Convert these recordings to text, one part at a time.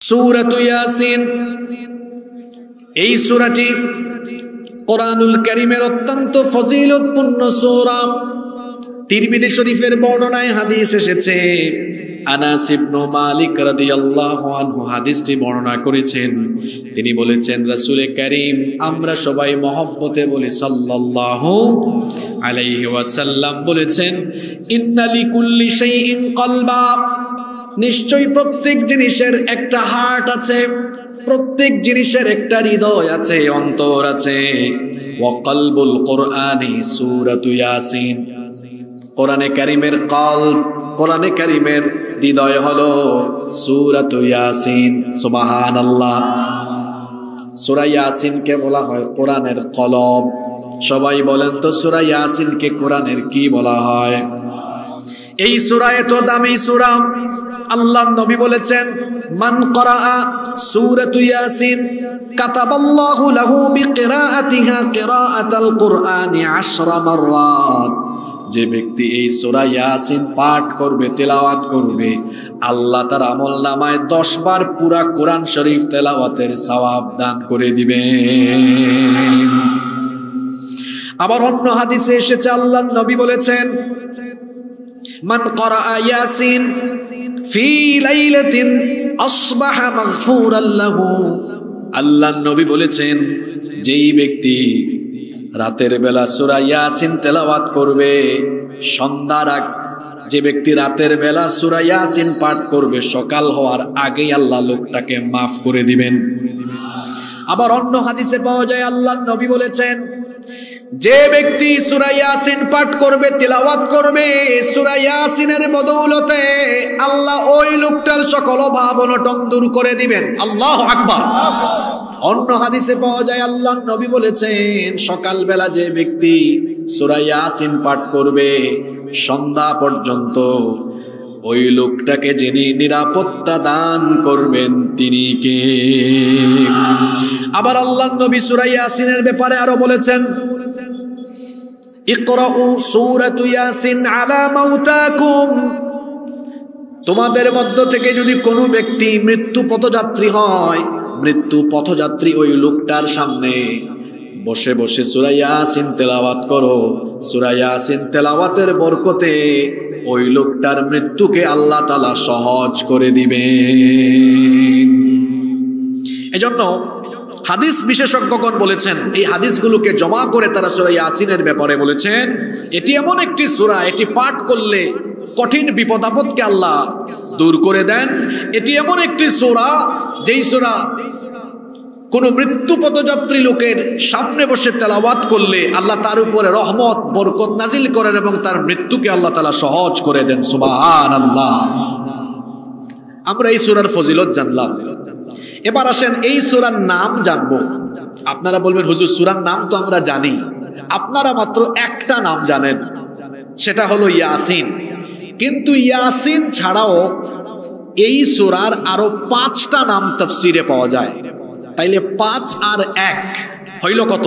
সূরাতু ইয়াসিন, এই সূরাটি কোরআনুল কারীমের অত্যন্ত ফজিলতপূর্ণ সূরা। তিরমিজি শরীফের বর্ণনায় হাদিস এসেছে, আনাস ইবনে মালিক রাদিয়াল্লাহু আনহু হাদিসটি বর্ণনা করেছেন। তিনি বলেছেন, রাসূল কারীম আমরা সবাই মহব্বতে বলি সাল্লাল্লাহু আলাইহি ওয়াসাল্লাম বলেছেন, ইন্না লিকুল্লি শাইইন কলবা, নিশ্চয়ই প্রত্যেক জিনিসের একটা হার্ট আছে, প্রত্যেক জিনিসের একটা হৃদয় আছে, অন্তর আছে। ওয়া কলবুল কুরআনি সূরাতু ইয়াসিন, কোরআনে কারীমের কলব, কোরআনে কারীমের হৃদয় হলো সূরাতু ইয়াসিন। সুবহানাল্লাহ। সূরা ইয়াসিনকে বলা হয় কোরআনের কলব। সবাই বলেন তো সূরা ইয়াসিনকে কোরআনের কি বলা হয়? এই সূরা এত দামি সূরা, আল্লাহর নবী বলেছেন, মান ক্বরাআ সূরাতু ইয়াসিন কাতাবাল্লাহু লাহু বিকিরাআতিহা কিরাআতাল কুরআনি 10 মাররাত। যে ব্যক্তি এই সূরা ইয়াসিন পাঠ করবে, তেলাওয়াত করবে, আল্লাহ তার আমলনামায় 10 বার পুরা কোরআন শরীফ তেলাওয়াতের সওয়াব দান করে দিবেন। আবার অন্য হাদিসে এসেছে, আল্লাহর নবী বলেছেন, মান ক্বরাআ ইয়াসিন ফি লাইলাতিন আসবাহা মাগফুরান লাহু। আল্লাহর নবী বলেছেন, যেই ব্যক্তি রাতের বেলা সূরা ইয়াসিন তেলাওয়াত করবে, সন্ধ্যার আগ, যে ব্যক্তি রাতের বেলা সূরা ইয়াসিন পাঠ করবে, সকাল হওয়ার আগেই আল্লাহ লোকটাকে মাফ করে দিবেন। আবার অন্য হাদিসে পাওয়া যায়, আল্লাহর নবী বলেছেন, যে ব্যক্তি সূরা ইয়াসিন পাঠ করবে, তিলাওয়াত করবে, সূরা ইয়াসিনের বদৌলতে আল্লাহ ওই লোকটার সকল অভাব অনটন দূর করে দিবেন। আল্লাহু আকবার। অন্য হাদিসে পাওয়া যায়, আল্লাহর নবী বলেছেন, সকালবেলা যে ব্যক্তি সূরা ইয়াসিন পাঠ করবে, সন্ধ্যা পর্যন্ত ওই লোকটাকে যিনি নিরাপত্তা দান করবেন তিনি কে? আবার আল্লাহর নবী সূরা ইয়াসিনের ব্যাপারে আরো বলেছেন, ইকরাউ সূরাতু ইয়াসিন আলা মাউতাকুম। তোমাদের মধ্য থেকে যদি কোনো ব্যক্তি মৃত্যু পথযাত্রী হয়, মৃত্যু পথযাত্রী ওই লোকটার সামনে বসে বসে সূরা ইয়াসিন তেলাওয়াত করো। সূরা ইয়াসিন তেলাওয়াতের বরকতে ওই লোকটার মৃত্যুকে আল্লাহ তাআলা সহজ করে দিবেন। এজন্য হাদিস বিশেষজ্ঞগণ বলেছেন, এই হাদিসগুলোকে জমা করে তারা সূরা ইয়াসিনের ব্যাপারে বলেছেন, এটি এমন একটি সূরা, এটি পাঠ করলে কঠিন বিপদ আপদকে আল্লাহ দূর করে দেন। এটি এমন একটি সূরা, যেই সূরা কোনো মৃত্যু পথযাত্রী লোকের সামনে বসে তেলাওয়াত করলে আল্লাহ তার উপরে রহমত বরকত নাজিল করেন এবং তার মৃত্যুকে আল্লাহ তাআলা সহজ করে দেন। সুবহানাল্লাহ। আমরা এই সূরার ফজিলত জানলাম। এবার আসেন এই সূরার নাম জানবো। আপনারা বলবেন, হুজুর সূরার নাম তো আমরা জানি, আপনারা মাত্র একটা নাম জানেন, সেটা হলো ইয়াসিন। কিন্তু ইয়াসিন ছাড়াও এই সূরার আরো 5টা নাম তাফসীরে পাওয়া যায়। তাইলে 5 আর 1 হইল কত?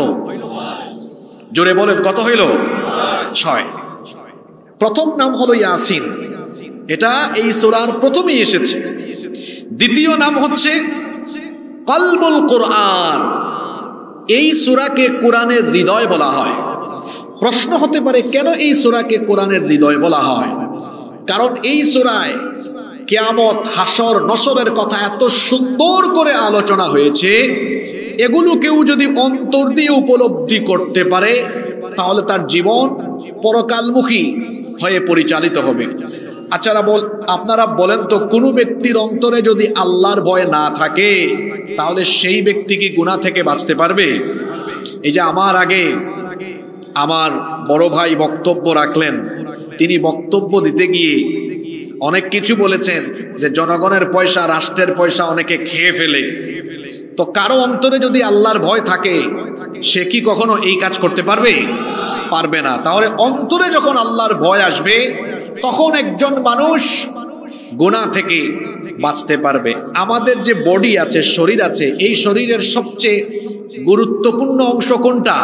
জোরে বলেন, কত হইল? 6। প্রথম নাম হলো ইয়াসিন, এটা এই সূরার প্রথমেই এসেছে। দ্বিতীয় নাম হচ্ছে কলবুল কুরআন। এই সূরাকে কোরআনের হৃদয় বলা হয়। প্রশ্ন হতে পারে, কেন এই সূরাকে কোরআনের হৃদয় বলা হয়? কারণ এই সূরায় কিয়ামত, হাসর, নসরের কথা এত সুন্দর করে আলোচনা হয়েছে, এগুলো কেউ যদি অন্তর দিয়ে উপলব্ধি করতে পারে তাহলে তার জীবন পরকালমুখী হয়ে পরিচালিত হবে। আচ্ছা আপনারা বলেন তো, কোনো ব্যক্তির অন্তরে যদি আল্লাহর ভয় না থাকে তাহলে সেই ব্যক্তি কি গুনাহ থেকে বাঁচতে পারবে? এই যে আমার আগে আমার বড় ভাই বক্তব্য রাখলেন, তিনি বক্তব্য দিতে গিয়ে অনেক কিছু বলেছেন যে জনগণের পয়সা, রাষ্ট্রের পয়সা অনেকে খেয়ে ফেলে। তো কারো অন্তরে যদি আল্লাহর ভয় থাকে সে কি কখনো এই কাজ করতে পারবে? পারবে না। তাহলে অন্তরে যখন আল্লাহর ভয় আসবে তখন একজন মানুষ গুনাহ থেকে বাঁচতে পারবে। আমাদের যে বডি আছে, শরীর আছে, এই শরীরের সবচেয়ে গুরুত্বপূর্ণ অংশ কোনটা?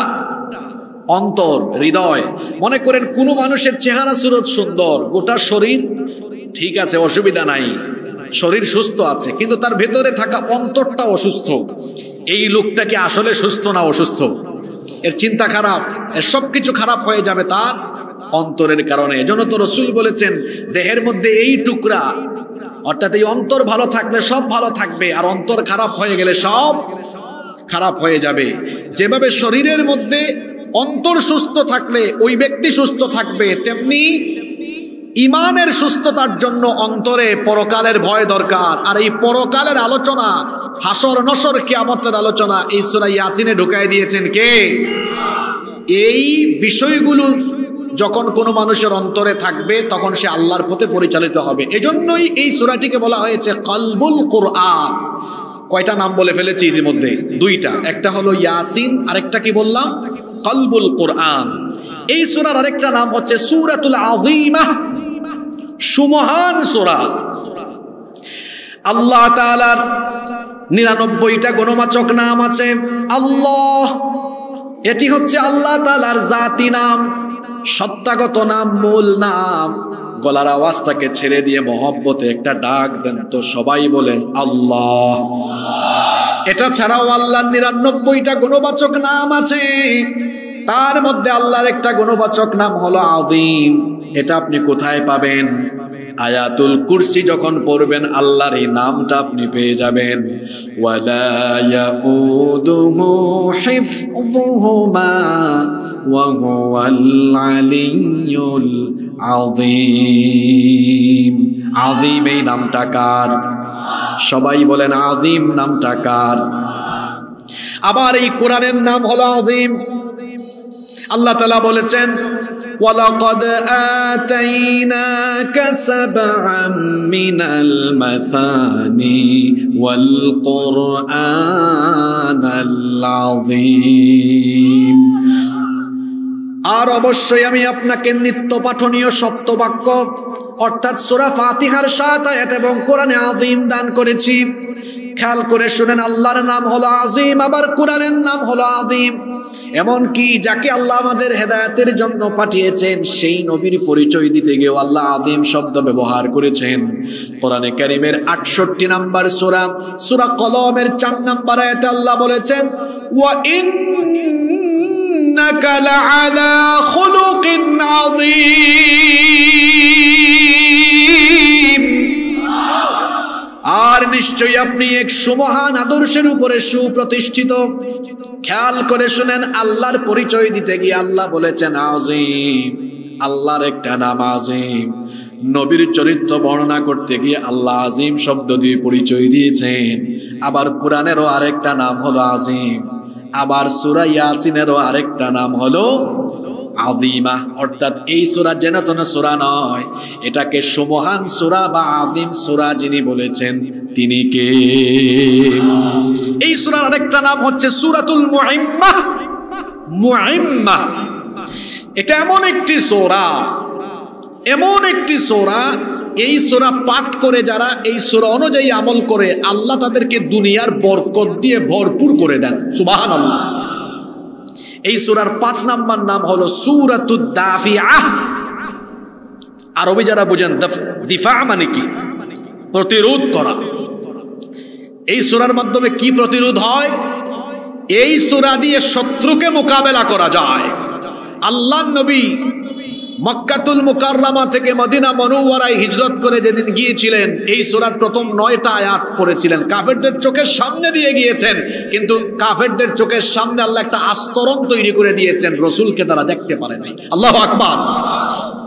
অন্তর, হৃদয়। মনে করেন কোনো মানুষের চেহারা সুরত সুন্দর, গোটা শরীর ঠিক আছে, অসুবিধা নাই, শরীর সুস্থ আছে কিন্তু তার ভেতরে থাকা অন্তরটা অসুস্থ। এই লোকটা কি আসলে সুস্থ না অসুস্থ? এর চিন্তা খারাপ, এর সবকিছু খারাপ হয়ে যাবে তার অন্তরের কারণে। এজন্য তো রাসূল বলেছেন দেহের মধ্যে এই টুকরা, অর্থাৎ এই অন্তর ভালো থাকলে সব ভালো থাকবে, আর অন্তর খারাপ হয়ে গেলে সব খারাপ হয়ে যাবে। যেভাবে শরীরের মধ্যে অন্তর সুস্থ থাকলে ওই ব্যক্তি সুস্থ থাকবে, তেমনি ইমানের সুস্থতার জন্য অন্তরে পরকালের ভয় দরকার। আর এই পরকালের আলোচনা, হাসর নসর কিয়ামতের আলোচনা এই সূরা ইয়াসিনে ঢুকায় দিয়েছেন কে? এই বিষয়গুলো যখন কোনো মানুষের অন্তরে থাকবে তখন সে আল্লাহর পথে পরিচালিত হবে। এজন্যই এই সূরাটিকে বলা হয়েছে কলবুল কুরআন। কয়টা নাম বলে ফেলেছি ইতিমধ্যে? দুইটা, একটা হলো ইয়াসিন, আরেকটা কি বললাম? কলবুল কুরআন। এই সূরার আরেকটা নাম হচ্ছে সূরাতুল আযীমা, সুমহান সূরা। আল্লাহ তাআলার 99টা গুণবাচক নাম আছে। আল্লাহ, এটি হচ্ছে আল্লাহ তাআলার জাতি নাম, সত্তাগত নাম, মূল নাম। গলার আওয়াজটাকে ছেড়ে দিয়ে মহব্বতে একটা ডাক দেন তো, সবাই বলেন আল্লাহ। এটা ছাড়াও আল্লাহর 99টা গুণবাচক নাম আছে, তার মধ্যে আল্লাহর একটা গুণবাচক নাম হলো আযীম। এটা আপনি কোথায় পাবেন? আয়াতুল কুরসি যখন পড়বেন আল্লাহর এই নামটা আপনি পেয়ে যাবেন। ওয়ালা ইয়াউদুহু হিফযুহুমা ওয়া হুয়াল আলিয়্যুল আযীম। আযীম এই নামটা কার? সবাই বলেন আযীম নামটা কার? আবার এই কোরআনের নাম হলো আযীম। আল্লাহ তাআলা বলেছেন ওয়ালাকাদ আতাইনাকা সাবআম মিনাল মাসানি ওয়াল কুরআনাল আযীম। আর অবশ্যই আমি আপনাকে নিত্য পাঠনীয় সপ্তবাক্য অর্থাৎ সূরা ফাতিহার 7 আয়াত এবং কোরআনে আযীম দান করেছি। খেয়াল করে শুনেন, আল্লাহর নাম হলো আযীম, আবার কোরআনের নাম হলো আযীম। এমনকি যাকে আল্লাহ আমাদের হেদায়েতের জন্য পাঠিয়েছেন সেই নবীর পরিচয় দিতে গিয়েও আল্লাহ আযীম শব্দ ব্যবহার করেছেন। কোরআনে কারীমের 68 নম্বর সূরা, সূরা কলমের 4 নম্বর আয়াতে আল্লাহ বলেছেন ওয়া ইন্নাকা লাআলা খুলুকিন আযীম। আর নিশ্চয়ই আপনি এক সুমহান আদর্শের উপরে সুপ্রতিষ্ঠিত। খেয়াল করে শুনেন, আল্লাহর পরিচয় দিতে গিয়ে আল্লাহ বলেছেন আযীম। আল্লাহর একটা নাম আযীম। নবীর চরিত্র বর্ণনা করতে গিয়ে আল্লাহ আযীম শব্দ দিয়ে পরিচয় দিয়েছেন। আবার কোরআনেরও আরেকটা নাম হলো আযীম। আবার সূরা ইয়াসিনেরও আরেকটা নাম হলো আযীমা। অর্থাৎ এই সূরা যেন তেন সূরা নয়, এটাকে সুমহান সূরা বা আযীম সূরা যিনি বলেছেন তিনি কে? এই সূরার আরেকটা নাম হচ্ছে সূরাতুল মুইম্মাহ। মুইম্মাহ এটা এমন একটি সূরা, এমন একটি সূরা, এই সূরা পাঠ করে যারা এই সূরা অনুযায়ী আমল করে আল্লাহ তাদেরকে দুনিয়ার বরকত দিয়ে ভরপুর করে দেন। সুবহানাল্লাহ। এই সূরার 5 নাম্বার নাম হলো সূরাতুদ দাফিআহ। আরবি যারা বুঝেন, দিফা মানে কি? প্রতিরোধ করা। এই সূরার মাধ্যমে কি প্রতিরোধ হয়? এই সূরা দিয়ে শত্রুকে মোকাবেলা করা যায়। আল্লাহর নবী মক্কাতুল মুকাররমা থেকে মদিনা মুনাওয়ারায় হিজরত করে যেদিন গিয়েছিলেন, এই সূরার প্রথম 9টা আয়াত পড়েছিলেন। কাফেরদের চোখের সামনে দিয়ে গিয়েছেন, কিন্তু কাফেরদের চোখের সামনে আল্লাহ একটা আস্তরণ তৈরি করে দিয়েছেন, রাসূলকে তারা দেখতে পারে নাই। আল্লাহু আকবার।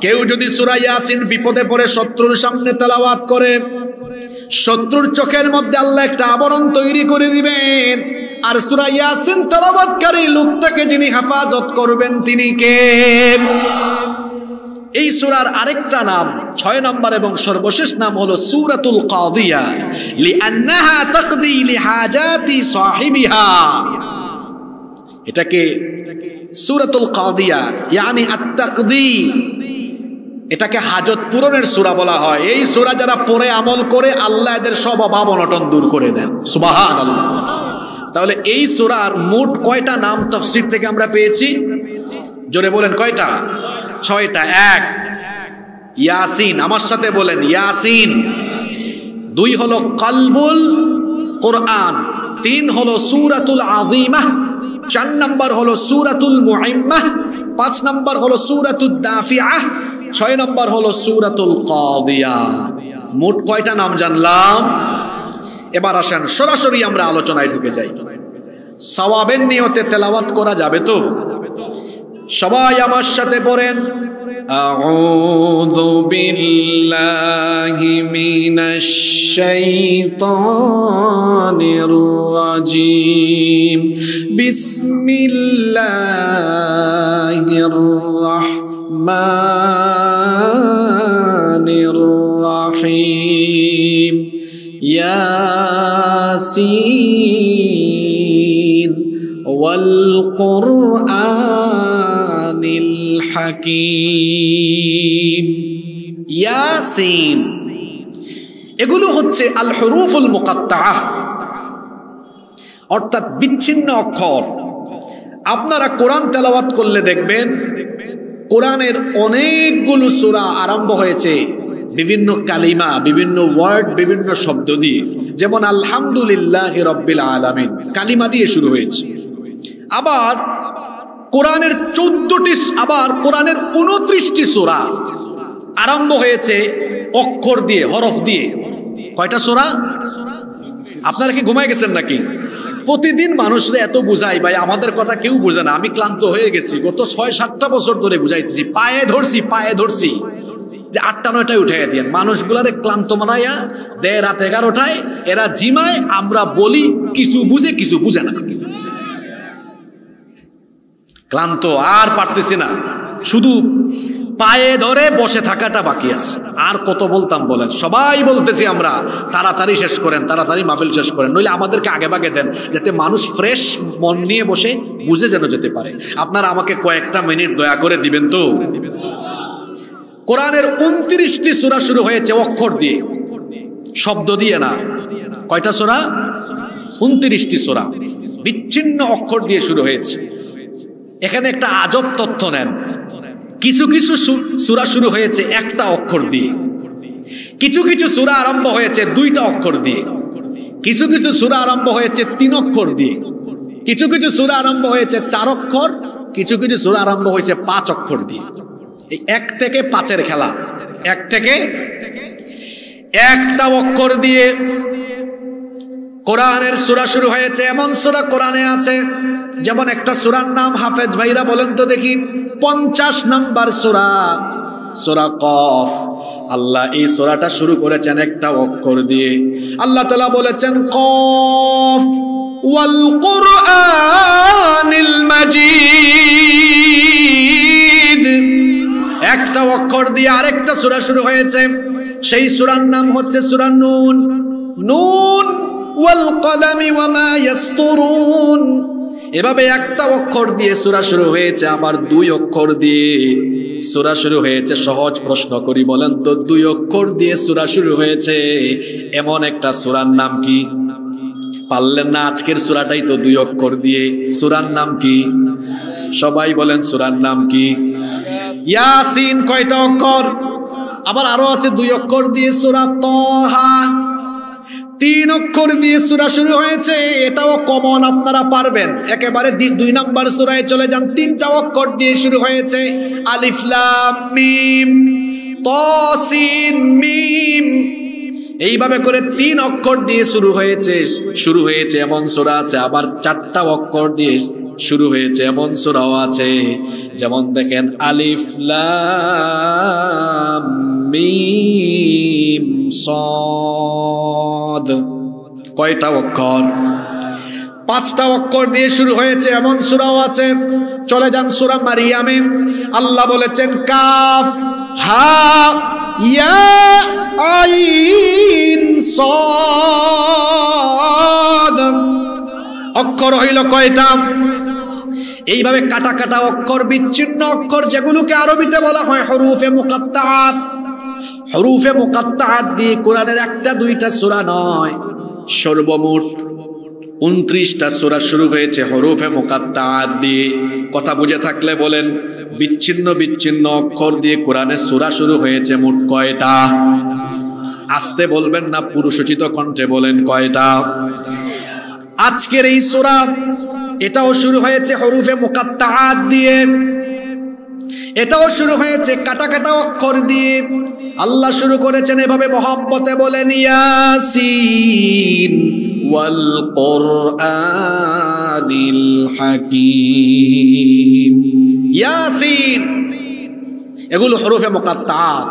কেউ যদি সূরা ইয়াসিন বিপদে পড়ে শত্রুর সামনে তেলাওয়াত করে, শত্রুর চোখের মধ্যে আল্লাহ একটা আবরণ তৈরি করে দিবেন। আর সূরা ইয়াসিন তেলাওয়াতকারী লোকটাকে যিনি হেফাজত করবেন তিনি কে? এই সূরার আরেকটা নাম 6 নম্বর এবং সর্বশেষ নাম হলো সূরাতুল কাদিয়া, লিআন্নাহা তাকদি লিহাজাতি সাহিবিহা। এটাকে সূরাতুল কাদিয়া ইয়ানি আত-তাকদি, এটাকে হাজত পূরণের সূরা বলা হয়। এই সূরা যারা পড়ে আমল করে আল্লাহ এদের সব অভাব অনটন দূর করে দেন। সুবহানাল্লাহ। তাহলে এই সূরার মোট কয়টা নাম তাফসীর থেকে আমরা পেয়েছি? জোরে বলেন কয়টা? 6টা। 1 ইয়াসিন, আমার সাথে বলেন ইয়াসিন। 2 হলো কলবুল কোরআন, 3 হলো সূরাতুল আযীমাহ, 4 নম্বর হলো সূরাতুল মুইম্মাহ, 5 নম্বর হলো সূরাতুদ দাফিআহ, 6 নম্বর হলো সূরাতুল কাদিয়া। মোট কয়টা নাম জানলাম? এবার আসেন সরাসরি আমরা আলোচনায় ঢুকে যাই। সওয়াবের নিয়তে তেলাওয়াত করা যাবে তো? সবাই আমার সাথে পড়েন, আউযু বিল্লাহি মিনাশ শাইতানির রাজীম, বিসমিল্লাহির রাহমানির রাহিম, ইয়াসিন ওয়াল কুরআনিল হাকীম। ইয়াসিন এগুলো হচ্ছে আল হুরুফুল মুকাত্তাআহ, অর্থাৎ বিচ্ছিন্ন অক্ষর। আপনারা কোরআন তেলাওয়াত করলে দেখবেন কোরআনের অনেকগুলো সূরা আরম্ভ হয়েছে বিভিন্ন কালিমা, বিভিন্ন ওয়ার্ড, বিভিন্ন শব্দ দিয়ে। যেমন আলহামদুলিল্লাহি রাব্বিল আলামিন কালিমা দিয়ে শুরু হয়েছে। আবার কোরআনের 14টি, আবার কোরআনের 29টি সূরা আরম্ভ হয়েছে অক্ষর দিয়ে, হরফ দিয়ে। কয়টা সূরা? আপনারা কি ঘুমায় গেছেন নাকি? প্রতিদিন মানুষরা এত বুঝাই, ভাই আমাদের কথা কেউ বোঝে না, আমি ক্লান্ত হয়ে গেছি। গত 6-7টা বছর ধরে বুঝাইতেছি, পায়ে ধরছি যে 8টা-9টায় উঠাইয়া দিয়ে মানুষগুলারে ক্লান্ত মানাইয়া দেয়। রাত 11টায় এরা জিমায়, আমরা বলি কিছু বুঝে কিছু বুঝে না, ক্লান্ত আর পারতেছি না, শুধু পায়ে ধরে বসে থাকাটা বাকি আছে। আর কত বলতাম বলেন? সবাই বলতেছি আমরা তাড়াতাড়ি শেষ করেন, তাড়াতাড়ি মাহফিল শেষ করেন, নইলে আমাদেরকে আগে ভাগে দেন, যাতে মানুষ ফ্রেশ মন নিয়ে বসে বুঝে যেন যেতে পারে। আপনারা আমাকে কয়েকটা মিনিট দয়া করে দিবেন তো? কোরআনের 29টি সূরা শুরু হয়েছে অক্ষর দিয়ে, শব্দ দিয়ে না। কয়টা সূরা? 29টি সূরা বিচ্ছিন্ন অক্ষর দিয়ে শুরু হয়েছে। এখানে একটা আজব তথ্য নেন, কিছু কিছু সূরা শুরু হয়েছে একটা অক্ষর দিয়ে, কিছু কিছু সূরা আরম্ভ হয়েছে 2টা অক্ষর দিয়ে, কিছু কিছু সূরা আরম্ভ হয়েছে 3 অক্ষর দিয়ে, কিছু কিছু সূরা আরম্ভ হয়েছে 4 অক্ষর, কিছু কিছু সূরা আরম্ভ হয়েছে 5 অক্ষর দিয়ে। এই 1 থেকে 5-এর খেলা। 1 থেকে 1টা অক্ষর দিয়ে কোরআনের সূরা শুরু হয়েছে। এমন সূরা কোরআনে আছে, যেমন একটা সূরার নাম, হাফেজ ভাইরা বলেন তো দেখি, 50 নম্বর সূরা, সূরা কফ। আল্লাহ এই সূরাটা শুরু করেছেন একটা অক্ষর দিয়ে। আল্লাহ তাআলা বলেছেন কফ ওয়াল কুরআনিল মাজিদ। একটা অক্ষর দিয়ে আরেকটা সূরা শুরু হয়েছে, সেই সূরার নাম হচ্ছে সূরা নুন। নুন ওয়াল কলামি ওয়া মা ইয়াসতুরুন। এভাবে একটা অক্ষর দিয়ে সূরা শুরু হয়েছে, আবার 2 অক্ষর দিয়ে সূরা শুরু হয়েছে। সহজ প্রশ্ন করি, বলেন তো 2 অক্ষর দিয়ে সূরা শুরু হয়েছে এমন একটা সূরার নাম কি? পারলেন না? আজকের সূরাটাই তো 2 অক্ষর দিয়ে। সূরার নাম কি? সবাই বলেন সূরার নাম কি? ইয়াসিন কয়টা অক্ষর? আবার আরো আছে 2 অক্ষর দিয়ে সূরা তাহা। 3 অক্ষর দিয়ে সূরা শুরু হয়েছে, এটাও কমন, আপনারা পারবেন। একেবারে 2 নাম্বার সূরায় চলে যান, 3টা অক্ষর দিয়ে শুরু হয়েছে, আলিফ লাম মিম তাসিন মিম। এইভাবে করে 3 অক্ষর দিয়ে শুরু হয়েছে এমন সূরা আছে। আবার 4টা অক্ষর দিয়ে শুরু হয়েছে এমন সূরাও আছে। যেমন দেখেন আলিফ লাম মিম সাদ। কয়টা অক্ষর? 5টা অক্ষর দিয়ে শুরু হয়েছে এমন সূরাও আছে। চলে যান সূরা মারিয়ামে, আল্লাহ বলেছেন কাফ হা ইয়া আইন সাদ। অক্ষর হইল কয়টা? এইভাবে কাটা কাটা অক্ষর, বিচ্ছিন্ন অক্ষর, যেগুলোকে আরবিতে বলা হয় হরুফে মুকাত্তাআত। হরুফে মুকাত্তাআত দিয়ে কোরআনের 1টা 2টা সূরা নয়, সর্বমোট 29টা সূরা শুরু হয়েছে হরুফে মুকাত্তাআত দিয়ে। কথা বুঝে থাকলে বলেন, বিচ্ছিন্ন বিচ্ছিন্ন অক্ষর দিয়ে কোরআনের সূরা শুরু হয়েছে মোট কয়টা? আসতে বলবেন না, পুরুষোচিত কণ্ঠে বলেন কয়টা? আজকের এই সূরা এটাও শুরু হয়েছে হরুফে মুকাত্তাআত দিয়ে, এটাও শুরু হয়েছে কাটা কাটা অক্ষর দিয়ে। আল্লাহ শুরু করেছেন এভাবে মহব্বতে বলেন ইয়াসিন ওয়াল কুরআনিল হাকীম। ইয়াসিন, এগুলো হরফে মুকাত্তাআত।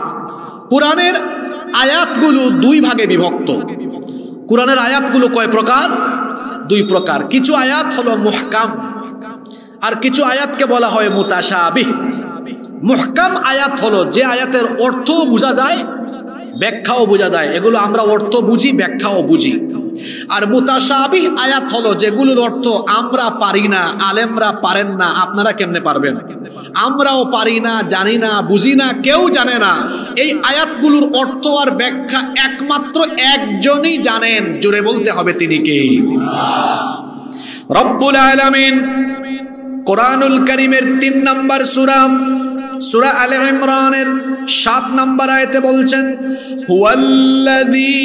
কোরআনের আয়াতগুলো দুই ভাগে বিভক্ত। কোরআনের আয়াতগুলো কয় প্রকার? দুই প্রকার। কিছু আয়াত হলো মুহকাম, আর কিছু আয়াতকে বলা হয় মুতাশাবিহ। মুহকাম আয়াত হলো যে আয়াতের অর্থও বোঝা যায়, ব্যাখ্যাও বোঝা যায়, এগুলো আমরা অর্থ বুঝি, ব্যাখ্যাও বুঝি। আর মুতাশাবিহ আয়াত হলো যেগুলোর অর্থ আমরা পারি না, আলেমরা পারেন না। আপনারা কেমনে পারবেন? আমরাও পারি না, জানি না, বুঝি না, কেউ জানে না। এই আয়াতগুলোর অর্থ আর ব্যাখ্যা একমাত্র একজনই জানেন। জোরে বলতে হবে তিনি কে? রব্বুল আলামিন কোরআনুল কারীমের 3 নম্বর সূরা, সূরা আলে ইমরানের 7 নম্বর আয়াতে বলছেন হুয়াল্লাযী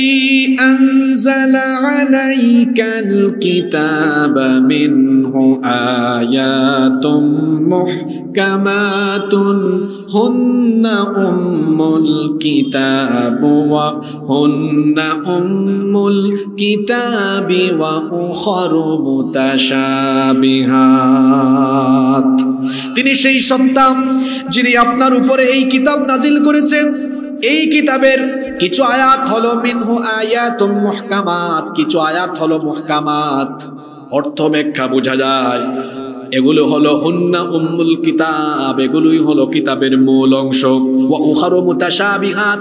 আনজালা আলাইকাল কিতাবা মিনহু আয়াতুম মুহকামাতুন হুন্না উম্মুল কিতাবু ওয়া হুন্না উম্মুল কিতাবি ওয়া উখারু মুতাশাবিহাত। তিনি সেই সত্তা যিনি আপনার উপরে এই কিতাব নাজিল করেছেন। এই কিতাবের কিছু আয়াত হলো মিনহু আয়াতুম মুহকামাত, কিছু আয়াত হলো মুহকামাত, অর্থ ব্যাখ্যা বোঝা যায়। এগুলো হলো হুন্না উম্মুল কিতাব, এগুলোই হলো কিতাবের মূল অংশ। ওয়া উখারু মুতাশাবিহাত,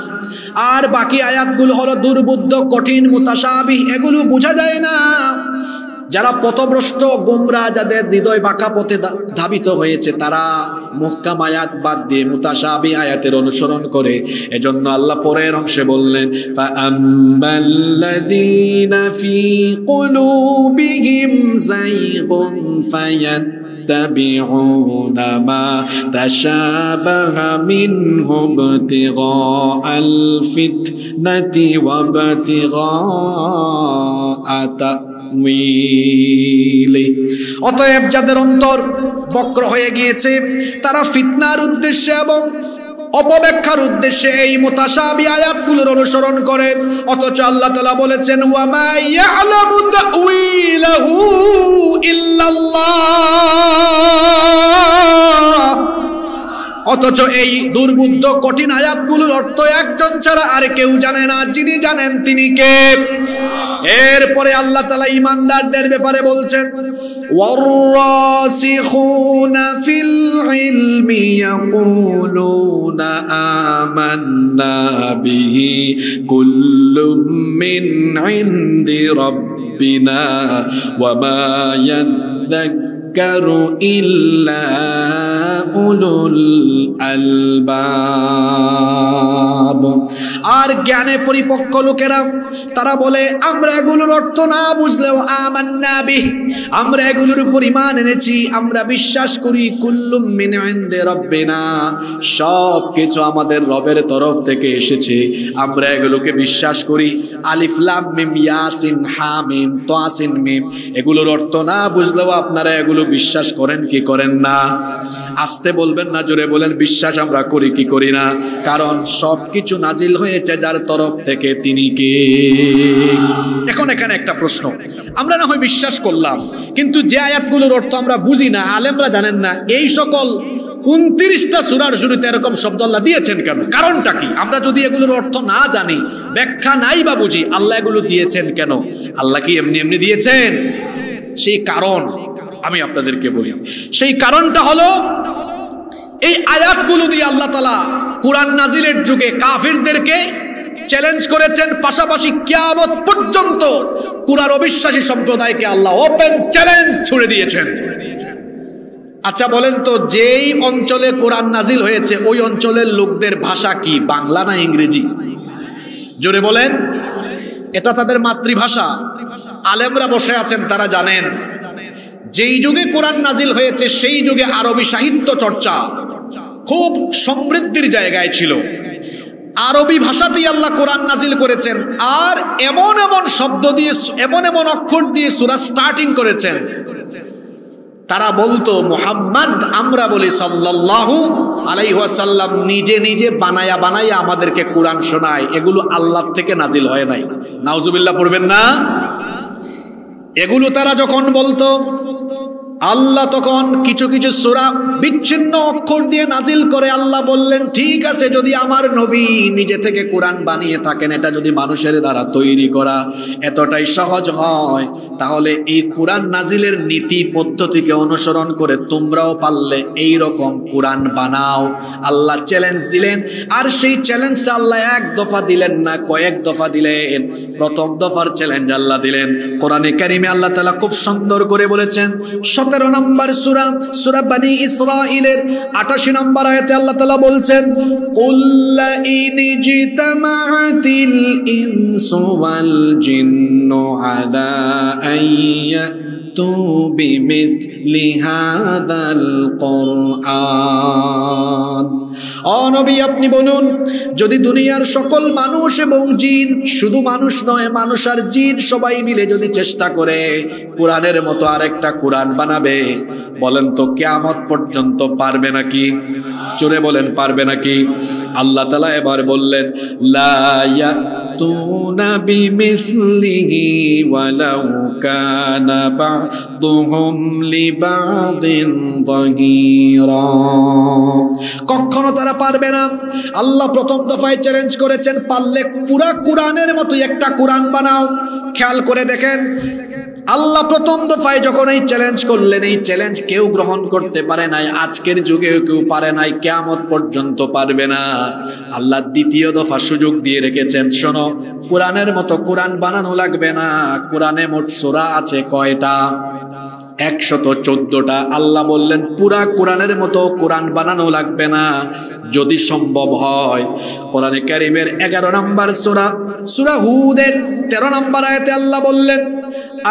আর বাকি আয়াতগুলো হলো দুর্বোধ্য, কঠিন, মুতাশাবিহ, এগুলো বোঝা যায় না। যারা পথভ্রষ্ট, গোমরা, যাদের হৃদয় বাঁকা পথে ধাবিত হয়েছে, তারা মুহকাম আয়াত বাদ দিয়ে মুতাশাবিহ আয়াতের অনুসরণ করে। এজন্য আল্লাহ পরের অংশে বললেন ফাআম্মাল্লাযীনা ফী কুলুবিহিম যায়গুন ফায়াত্তাবিউনা মা তাশাবাহা মিনহু ইবতিগাআল ফিতনাতি ওয়া ইবতিগাআ। অতএব যাদের অন্তর বক্র হয়ে গিয়েছে, তারা ফিতনার উদ্দেশ্যে এবং অপব্যাখ্যার উদ্দেশ্যে এই মুতাশাবিহ আয়াতগুলোর অনুসরণ করে। অথচ আল্লাহ তাআলা বলেছেন ওয়া মা ইয়ালামু তা'ওয়িলাহু ইল্লাল্লাহ। অথচ এই দুর্বোধ্য কঠিন আয়াতগুলোর অর্থ একজন ছাড়া আর কেউ জানে না। যিনি জানেন তিনি কে? এরপরে আল্লাহ তাআলা ঈমানদারদের ব্যাপারে বলছেন ওয়ার-রাসিখুনা ফিল ইলমি ইয়াকুলুনা আমান্না বিহি কুল্লুম মিন ইনদি রাব্বিনা ওয়া মা ইয়াযাক্কারু ইল্লা উলুল আলবাব। আর জ্ঞানে পরিপক্ক লোকেরা তারা বলে আমরা এগুলোর অর্থ না বুঝলেও আমান্না বিহ, আমরা এগুলোর উপর ঈমান এনেছি, আমরা বিশ্বাস করি কুল্লুম মিন ইনদি রাব্বিনা, সব কিছু আমাদের রবের তরফ থেকে এসেছে, আমরা এগুলোকে বিশ্বাস করি। আলিফ লাম মিম ইয়াসিন হামিম তাসিন মিম, এগুলোর অর্থ না বুঝলেও আপনারা এগুলো বিশ্বাস করেন কি করেন না? আসতে বলবেন না, জোরে বলেন বিশ্বাস আমরা করি কি করি না? কারণ সবকিছু নাজিল হয়েছে যার তরফ থেকে, তিনি কে? এখন এখানে একটা প্রশ্ন, আমরা না হয় বিশ্বাস করলাম, কিন্তু যে আয়াতগুলোর অর্থ আমরা বুঝি না, আলেমরা জানেন না, এই সকল 29টা সূরার শুরুতে এরকম শব্দ আল্লাহ দিয়েছেন কেন? কারণটা কি? আমরা যদি এগুলোর অর্থ না জানি, ব্যাখ্যা নাই বা বুঝি, আল্লাহ এগুলো দিয়েছেন কেন? আল্লাহ কি এমনি এমনি দিয়েছেন? সেই কারণ আমি আপনাদেরকে বলি। সেই কারণটা হলো এই আয়াতগুলো দিয়ে আল্লাহ তাআলা কুরআন নাজিলের যুগে কাফিরদেরকে চ্যালেঞ্জ করেছেন, পাশাপাশি কিয়ামত পর্যন্ত কুরআন অবিশ্বাসী সম্প্রদায়কে আল্লাহ ওপেন চ্যালেঞ্জ ছুড়ে দিয়েছেন। আচ্ছা বলেন তো, যেই অঞ্চলে কোরআন নাজিল হয়েছে ওই অঞ্চলের লোকদের ভাষা কি, বাংলা না ইংরেজি? জোরে বলেন। এটা তাদের মাতৃভাষা। আলেমরা বসে আছেন, তারা জানেন যেই যুগে কোরআন নাজিল হয়েছে সেই যুগে আরবি সাহিত্য চর্চা খুব সমৃদ্ধির জায়গায় ছিল। আরবি ভাষাতেই আল্লাহ কোরআন নাজিল করেছেন, আর এমন এমন শব্দ দিয়ে, এমন এমন অক্ষর দিয়ে সূরা স্টার্টিং করেছেন। তারা বলতো মুহাম্মদ, আমরা বলি সাল্লাল্লাহু আলাইহি ওয়াসাল্লাম নিজে নিজে বানায়া বানায়া আমাদেরকে কোরআন শোনায়, এগুলো আল্লাহ থেকে নাজিল হয় নাই। নাউজুবিল্লাহ পড়বেন না। এগুলো তারা যখন বলতো, আল্লাহ তখন কিছু কিছু সূরা বিচ্ছিন্ন অক্ষর দিয়ে নাজিল করে। আল্লাহ বললেন, ঠিক আছে, যদি আমার নবী নিজে থেকে কোরআন বানিয়ে থাকেন, এটা যদি মানুষের দ্বারা তৈরি করা এতটাই সহজ হয়, তাহলে এই কোরআন নাজিলের নীতি পদ্ধতিকে অনুসরণ করে তোমরাও পারলে এই রকম কোরআন বানাও। আল্লাহ চ্যালেঞ্জ দিলেন, আর সেই চ্যালেঞ্জটা আল্লাহ এক দফা দিলেন না, কয়েক দফা দিলেন। প্রথম দফার চ্যালেঞ্জ আল্লাহ দিলেন কোরআনে কারিমে। আল্লাহ তাআলা খুব সুন্দর করে বলেছেন, 17 নম্বর সূরা, সূরা বনি ইসরাঈলের 88 নম্বর আয়াতে আল্লাহ তাআলা বলছেন, কুল লা ইন জিতামাআতিল ইনসু ওয়াল জিন্নু আলা আইয়াতু বিমিসলি হাযাল কুরআন। ও নবী, আপনি বলুন, যদি দুনিয়ার সকল মানুষ এবং জিন, শুধু মানুষ নয়, মানুষ আর জিন সবাই মিলে যদি চেষ্টা করে কোরআনের মতো আরেকটা কোরআন বানাবে, বলেন তো কিয়ামত পর্যন্ত পারবে নাকি? জোরে বলেন, পারবে নাকি? আল্লাহ তাআলা এবার বললেন, লা ইয়াতুনা বিমিসলিহি ওয়ালাউ কানা বা'দুহুম লিবা'দিন যাহিরা। কখনো তারা পারবে না। আল্লাহ প্রথম দফায় চ্যালেঞ্জ করেছেন, পারলে পুরা কোরআনের মতো একটা কোরআন বানাও। খেয়াল করে দেখেন, আল্লাহ প্রথম দফায় যখন এই চ্যালেঞ্জ করলেন, এই চ্যালেঞ্জ কেউ গ্রহণ করতে পারে নাই, আজকের যুগেও কেউ পারে নাই, কিয়ামত পর্যন্ত পারবে না। আল্লাহ দ্বিতীয় দফা সুযোগ দিয়ে রেখেছেন, শোনো, কোরআনের মতো কোরআন বানানো লাগবে না। কোরআনে মোট সূরা আছে কয়টা? 114টা। আল্লাহ বললেন, পুরা কোরআনের মতো কোরআন বানানো লাগবে না, যদি সম্ভব হয় কোরআনে কারীমের 11 নম্বর সূরা, সূরা হুদের 13 নম্বর আয়াতে আল্লাহ বললেন,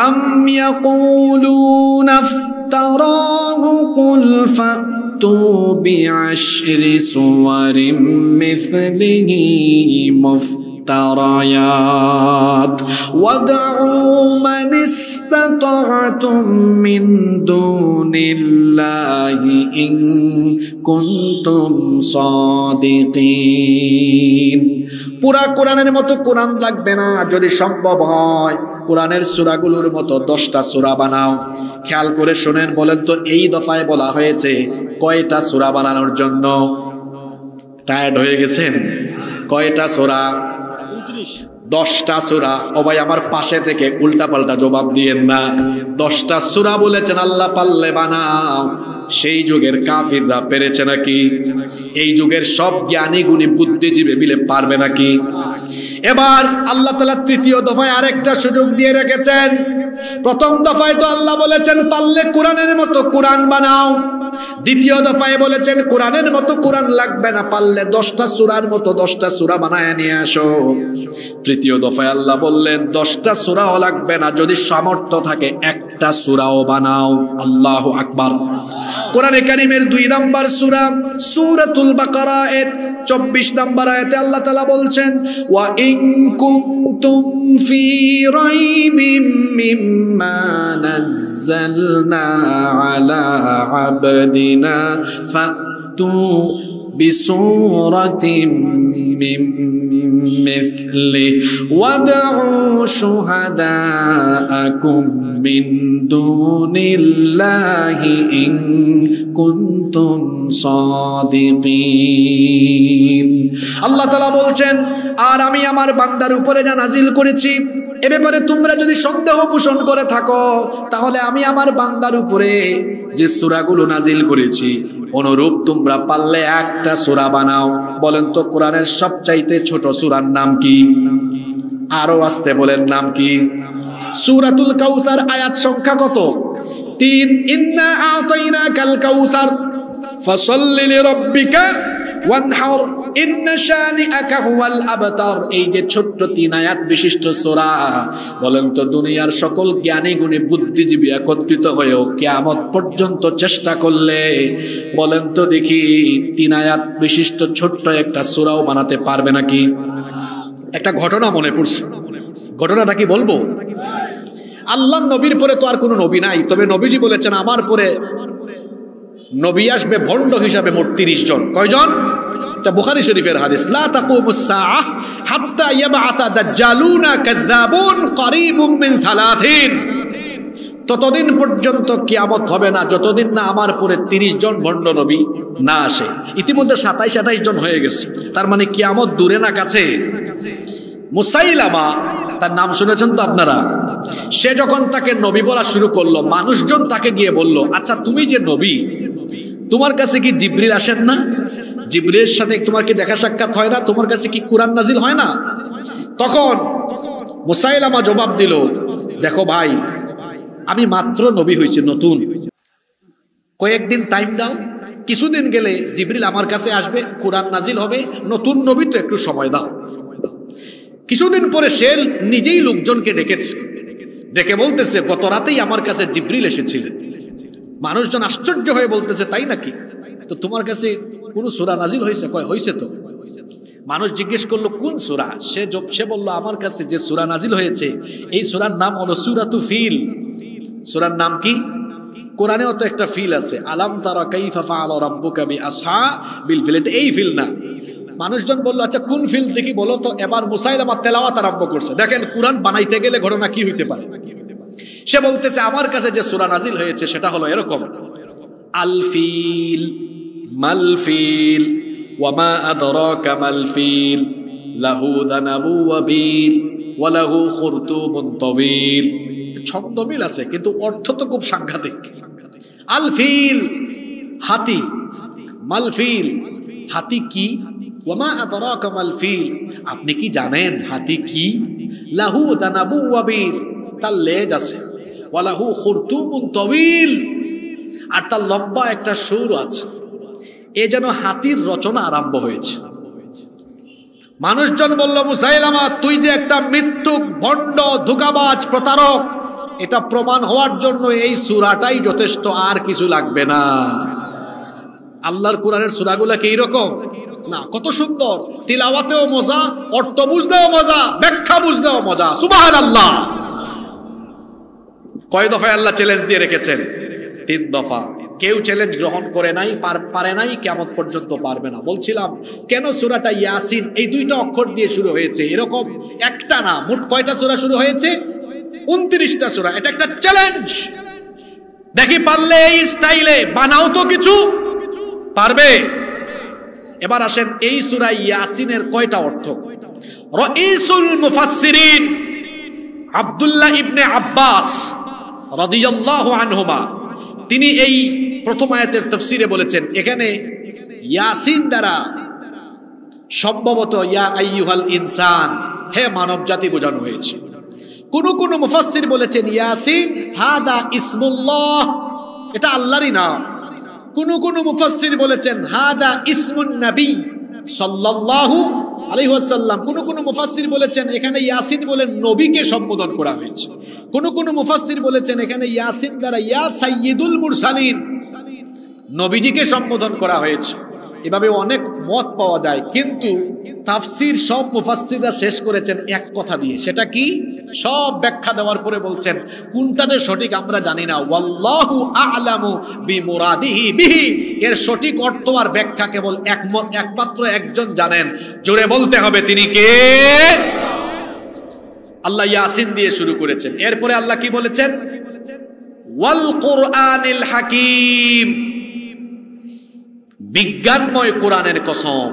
আম ইয়াকুলুনা ইফতারাহু কুল ফাতু বিআশরি সুওয়ারিম মিসলিহি মুফতারায়াত ওয়াদউ মান ইসতাতা'তুম মিন দুনিল্লাহি ইন কুনতুম সাদিকিন। পুরা কোরআনের মতো কোরআন লাগবে না, যদি সম্ভব হয় কোরআনের সূরাগুলোর মতো 10টা সূরা বানাও। খেয়াল করে শুনেন, বলেন তো এই দফায় বলা হয়েছে কয়টা সূরা বানানোর জন্য? টায়ার্ড হয়ে গেছেন? কয়টা সূরা? 10টা সূরা। ও ভাই, আমার পাশে থেকে উল্টা পাল্টা জবাব দিয়েন না। 10টা সূরা বলেছেন আল্লাহ, পারলে বানাও। সেই যুগের কাফিররা পেরেছে নাকি? এই যুগের সব জ্ঞানী গুণী বুদ্ধিজীবী মিলে পারবে নাকি? এবার আল্লাহ তাআলা তৃতীয় দফায় আরেকটা সুযোগ দিয়ে রেখেছেন। প্রথম দফায় তো আল্লাহ বলেছেন পারলে কোরআনের মতো কোরআন বানাও। দ্বিতীয় দফায় বলেছেন কোরআনের মতো কোরআন লাগবে না, পারলে 10টা সূরার মতো 10টা সূরা বানায় নিয়ে আসো। তৃতীয় দফায় আল্লাহ বললেন 10টা সূরাও লাগবে না, যদি সামর্থ্য থাকে একটা সূরাও বানাও। আল্লাহু আকবার। কোরআনে কারীমের 2 নম্বর সূরা, সূরাতুল বাকারা এর 24 নম্বর আয়াতে আল্লাহ তাআলা বলছেন, ওয়া ইন কুনতুম ফি রাইবিম মিম্মা নাযালনা আলা আবদিনা ফাতু বিসূরাতিম মিন মিথলি ওয়াদউ শুহাদাআকুম মিন দুনিল্লাহি ইন কুনতুম সাদিকিন। আল্লাহ তাআলা বলছেন, আর আমি আমার বান্দার উপরে যা নাজিল করেছি এ ব্যাপারে তোমরা যদি সন্দেহ পোষণ করে থাকো, তাহলে আমি আমার বান্দার উপরে যে সূরাগুলো নাজিল করেছি অনুরূপ তোমরা পারলে একটা সূরা বানাও। বলেন তো কোরআনের সবচাইতে ছোট সূরার নাম কি? আরো আস্তে বলেন, নাম কি? সূরাতুল কাউসার। আয়াত সংখ্যা কত? 3। ইন্না আ'তাইনাকাল কাউসার ফাসাল্লি লিরাব্বিকা ওয়ানহার। ইন্না শানিআকা হুয়াল আবতার, এই যে ছোট্ট 3 আয়াত বিশিষ্ট সূরা, বলেন তো দুনিয়ার সকল জ্ঞানী গুণী বুদ্ধিজীবী একত্রিত হয়েও কিয়ামত পর্যন্ত চেষ্টা করলে বলেন তো দেখি 3 আয়াত বিশিষ্ট ছোট্ট একটা সূরাও বানাতে পারবে নাকি? একটা ঘটনা মনে পড়ছে, ঘটনাটা কি বলবো? আল্লাহর নবীর পরে তো আর কোনো নবী নাই, তবে নবীজি বলেছেন আমার পরে নবী আসবে ভণ্ড হিসাবে মোট 30 জন। কয়জন? এটা বুখারী শরীফের হাদিস। লা তাকুমুস সাআহ হাত্তা ইয়াবআসা দাজ্জালুনা কাযাবুন করিবুম মিন 30। ততদিন পর্যন্ত কিয়ামত হবে না যতদিন না আমার পরে 30 জন ভণ্ড নবী না আসে। ইতিমধ্যে 27-28 জন হয়ে গেছে, তার মানে কিয়ামত দূরে না কাছে? মুসাইলামা, তার নাম শুনেছেন তো আপনারা? সে যখন তাকে নবী বলা শুরু করলো, মানুষজন তাকে গিয়ে বলল, আচ্ছা তুমি যে নবী, তোমার কাছে কি জিবরিল আসেন না? জিবরিলের সাথে তোমার কি দেখা সাক্ষাৎ হয় না? তোমার কাছে কি কুরআন নাজিল হয় না? তখন মুসাইলামা জবাব দিল, দেখো ভাই, আমি মাত্র নবী হয়েছি, নতুন, কয়েকদিন টাইম দাও, কিছুদিন গেলে জিবরিল আমার কাছে আসবে, কুরআন নাজিল হবে, নতুন নবী তো একটু সময় দাও। কিছুদিন পরে সে নিজেই লোকজনকে ডেকেছে, ডেকে বলতেছে গত রাতেই আমার কাছে জিবরিল এসেছিলেন। মানুষজন আশ্চর্য হয়ে বলতেছে তাই নাকি? তো তোমার কাছে কোন সূরা নাজিল হয়েছে? কয় হয়েছে তো। মানুষ জিজ্ঞেস করলো কোন সূরা? সে বলল আমার কাছে যে সূরা নাজিল হয়েছে এই সূরার নাম হলো সূরাতু ফিল। সূরার নাম কি? কোরআনেও তো একটা ফিল আছে, আলাম তারা কাইফা ফাআলা রাব্বুকা বিআসহাবিল ফিল, এটা এই ফিল না। মানুষজন বলল আচ্ছা কোন ফিল দেখি বলো তো। এবার মুসাইলামা তেলাওয়াত আরম্ভ করছে। দেখেন কোরআন বানাইতে গেলে ঘটনা কি হইতে পারে। সে বলতেছে আমার কাছে যে সূরা নাজিল হয়েছে সেটা হলো এরকম, আল ফিল মাল ফিল ওয়া মা আদরাকা মাল ফিল লাহু যানাবু ওয়া বিল ওয়া লাহু খুরতুমুন তাওয়িল। ছন্দ মিল আছে কিন্তু অর্থ তো খুব সাংঘাতিক। আল ফিল হাতি, মাল ফিল হাতি কি, ওয়া মা আদরাকা মাল ফিল আপনি কি জানেন হাতি কি, লাহু যানাবু ওয়া বিল তার লেজ আছে, ওয়া লাহু খুরতুমুন তাওয়িল আর তার লম্বা একটা সুর আছে। এ যেন হাতির রচনা আরম্ভ হয়েছে। মানুষজন বলল মুসাইলামা তুই যে একটা মিথ্যুক, ভণ্ড, ধোঁকাবাজ, প্রতারক, এটা প্রমাণ হওয়ার জন্য এই সূরাটাই যথেষ্ট, আর কিছু লাগবে না। আল্লাহর কোরআনের সূরাগুলা কি এইরকম না? কত সুন্দর, তিলাওয়াতেও মজা, অর্থ বুঝতেও মজা, ব্যাখ্যা বুঝতেও মজা। সুবহানাল্লাহ। কয় দফায় আল্লাহ চ্যালেঞ্জ দিয়ে রেখেছেন? 3 দফা। কেউ চ্যালেঞ্জ গ্রহণ করে নাই, পারে নাই, কিয়ামত পর্যন্ত পারবে না। বলছিলাম কেন সূরাটা ইয়াসিন এই 2টা অক্ষর দিয়ে শুরু হয়েছে? এরকম একটা না, মোট কয়টা সূরা শুরু হয়েছে? 29টা সূরা। এটা একটা চ্যালেঞ্জ। দেখি পারলে এই স্টাইলে বানাও তো কিছু, পারবে? এবার আসেন এই সূরা ইয়াসিনের কয়টা অর্থ? রাইসুল মুফাসসিরিন আব্দুল্লাহ ইবনে আব্বাস রাদিয়াল্লাহু আনহুমা তিনি এই প্রথম আয়াতের তাফসীরে বলেছেন এখানে ইয়াসিন দ্বারা সম্ভবত ইয়া আইয়ুহাল ইনসান, হে মানব জাতি বোঝানো হয়েছে। কোন মুফাসসির বলেছেন ইয়াসিন হাদা ইসমুল্লাহ, এটা আল্লাহরই নাম। কোন মুফাসসির বলেছেন হাদা ইসমুন নবী সাল্লাল্লাহু আলাইহি ওয়াসাল্লাম। কোন মুফাসসির বলেছেন এখানে ইয়াসিন বলে নবীকে সম্বোধন করা হয়েছে। কোন মুফাসসির বলেছেন এখানে ইয়াসিন দ্বারা ইয়া সাইয়্যিদুল মুরসালিন, নবীজিকে সম্বোধন করা হয়েছে। এভাবে অনেক মত পাওয়া যায়, কিন্তু তাফসীর সব মুফাসসিররা শেষ করেছেন এক কথা দিয়ে। সেটা কি? সব ব্যাখ্যা দেওয়ার পরে বলছেন কোনটাতে সঠিক আমরা জানি না, ওয়াল্লাহু আ'লামু বিমুরাদিহি বিহি, এর সঠিক অর্থ আর ব্যাখ্যা কেবল একমাত্র একজন জানেন। জোরে বলতে হবে তিনি কে? আল্লাহ ইয়াসিন দিয়ে শুরু করেছেন। এরপরে আল্লাহ কি বলেছেন? ওয়াল কুরআনিল হাকিম, বিজ্ঞানময় কোরআনের কসম।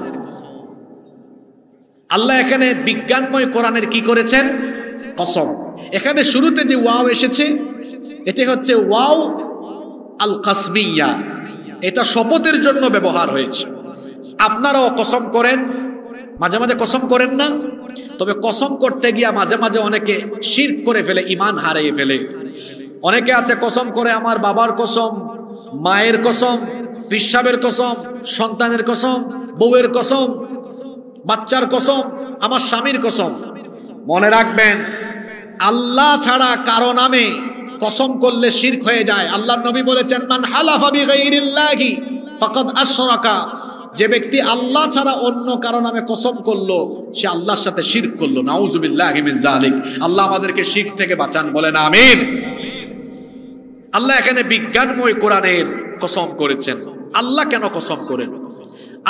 আল্লাহ এখানে বিজ্ঞানময় কোরআনের কি করেছেন? কসম। এখানে শুরুতে যে ওয়াও এসেছে এটা হচ্ছে ওয়াও আল কাসমিয়া, এটা শপথের জন্য ব্যবহার হয়েছে। আপনারাও কসম করেন, মাঝে মাঝে কসম করেন না? তবে কসম করতে গিয়া মাঝে মাঝে অনেকে শিরক করে ফেলে, ঈমান হারিয়ে ফেলে। অনেকে আছে কসম করে আমার বাবার কসম, মায়ের কসম, পিসাবের কসম, সন্তানের কসম, বউয়ের কসম, বাচ্চার কসম, আমার স্বামীর কসম। মনে রাখবেন, আল্লাহ ছাড়া কারো নামে কসম করলে শিরক হয়ে যায়। আল্লাহর নবী বলেছেন, মান হালাফা বিগাইরিল্লাহি ফাকাদ আশরাকা, যে ব্যক্তি আল্লাহ ছাড়া অন্য কারো নামে কসম করলো সে আল্লাহর সাথে শিরক করলো। নাউযুবিল্লাহি মিন যালিক। আল্লাহ আমাদেরকে শিরক থেকে বাঁচান, বলেন আমিন। আল্লাহ এখানে বিজ্ঞানময় কোরআনের কসম করেছেন। আল্লাহ কেন কসম করেন?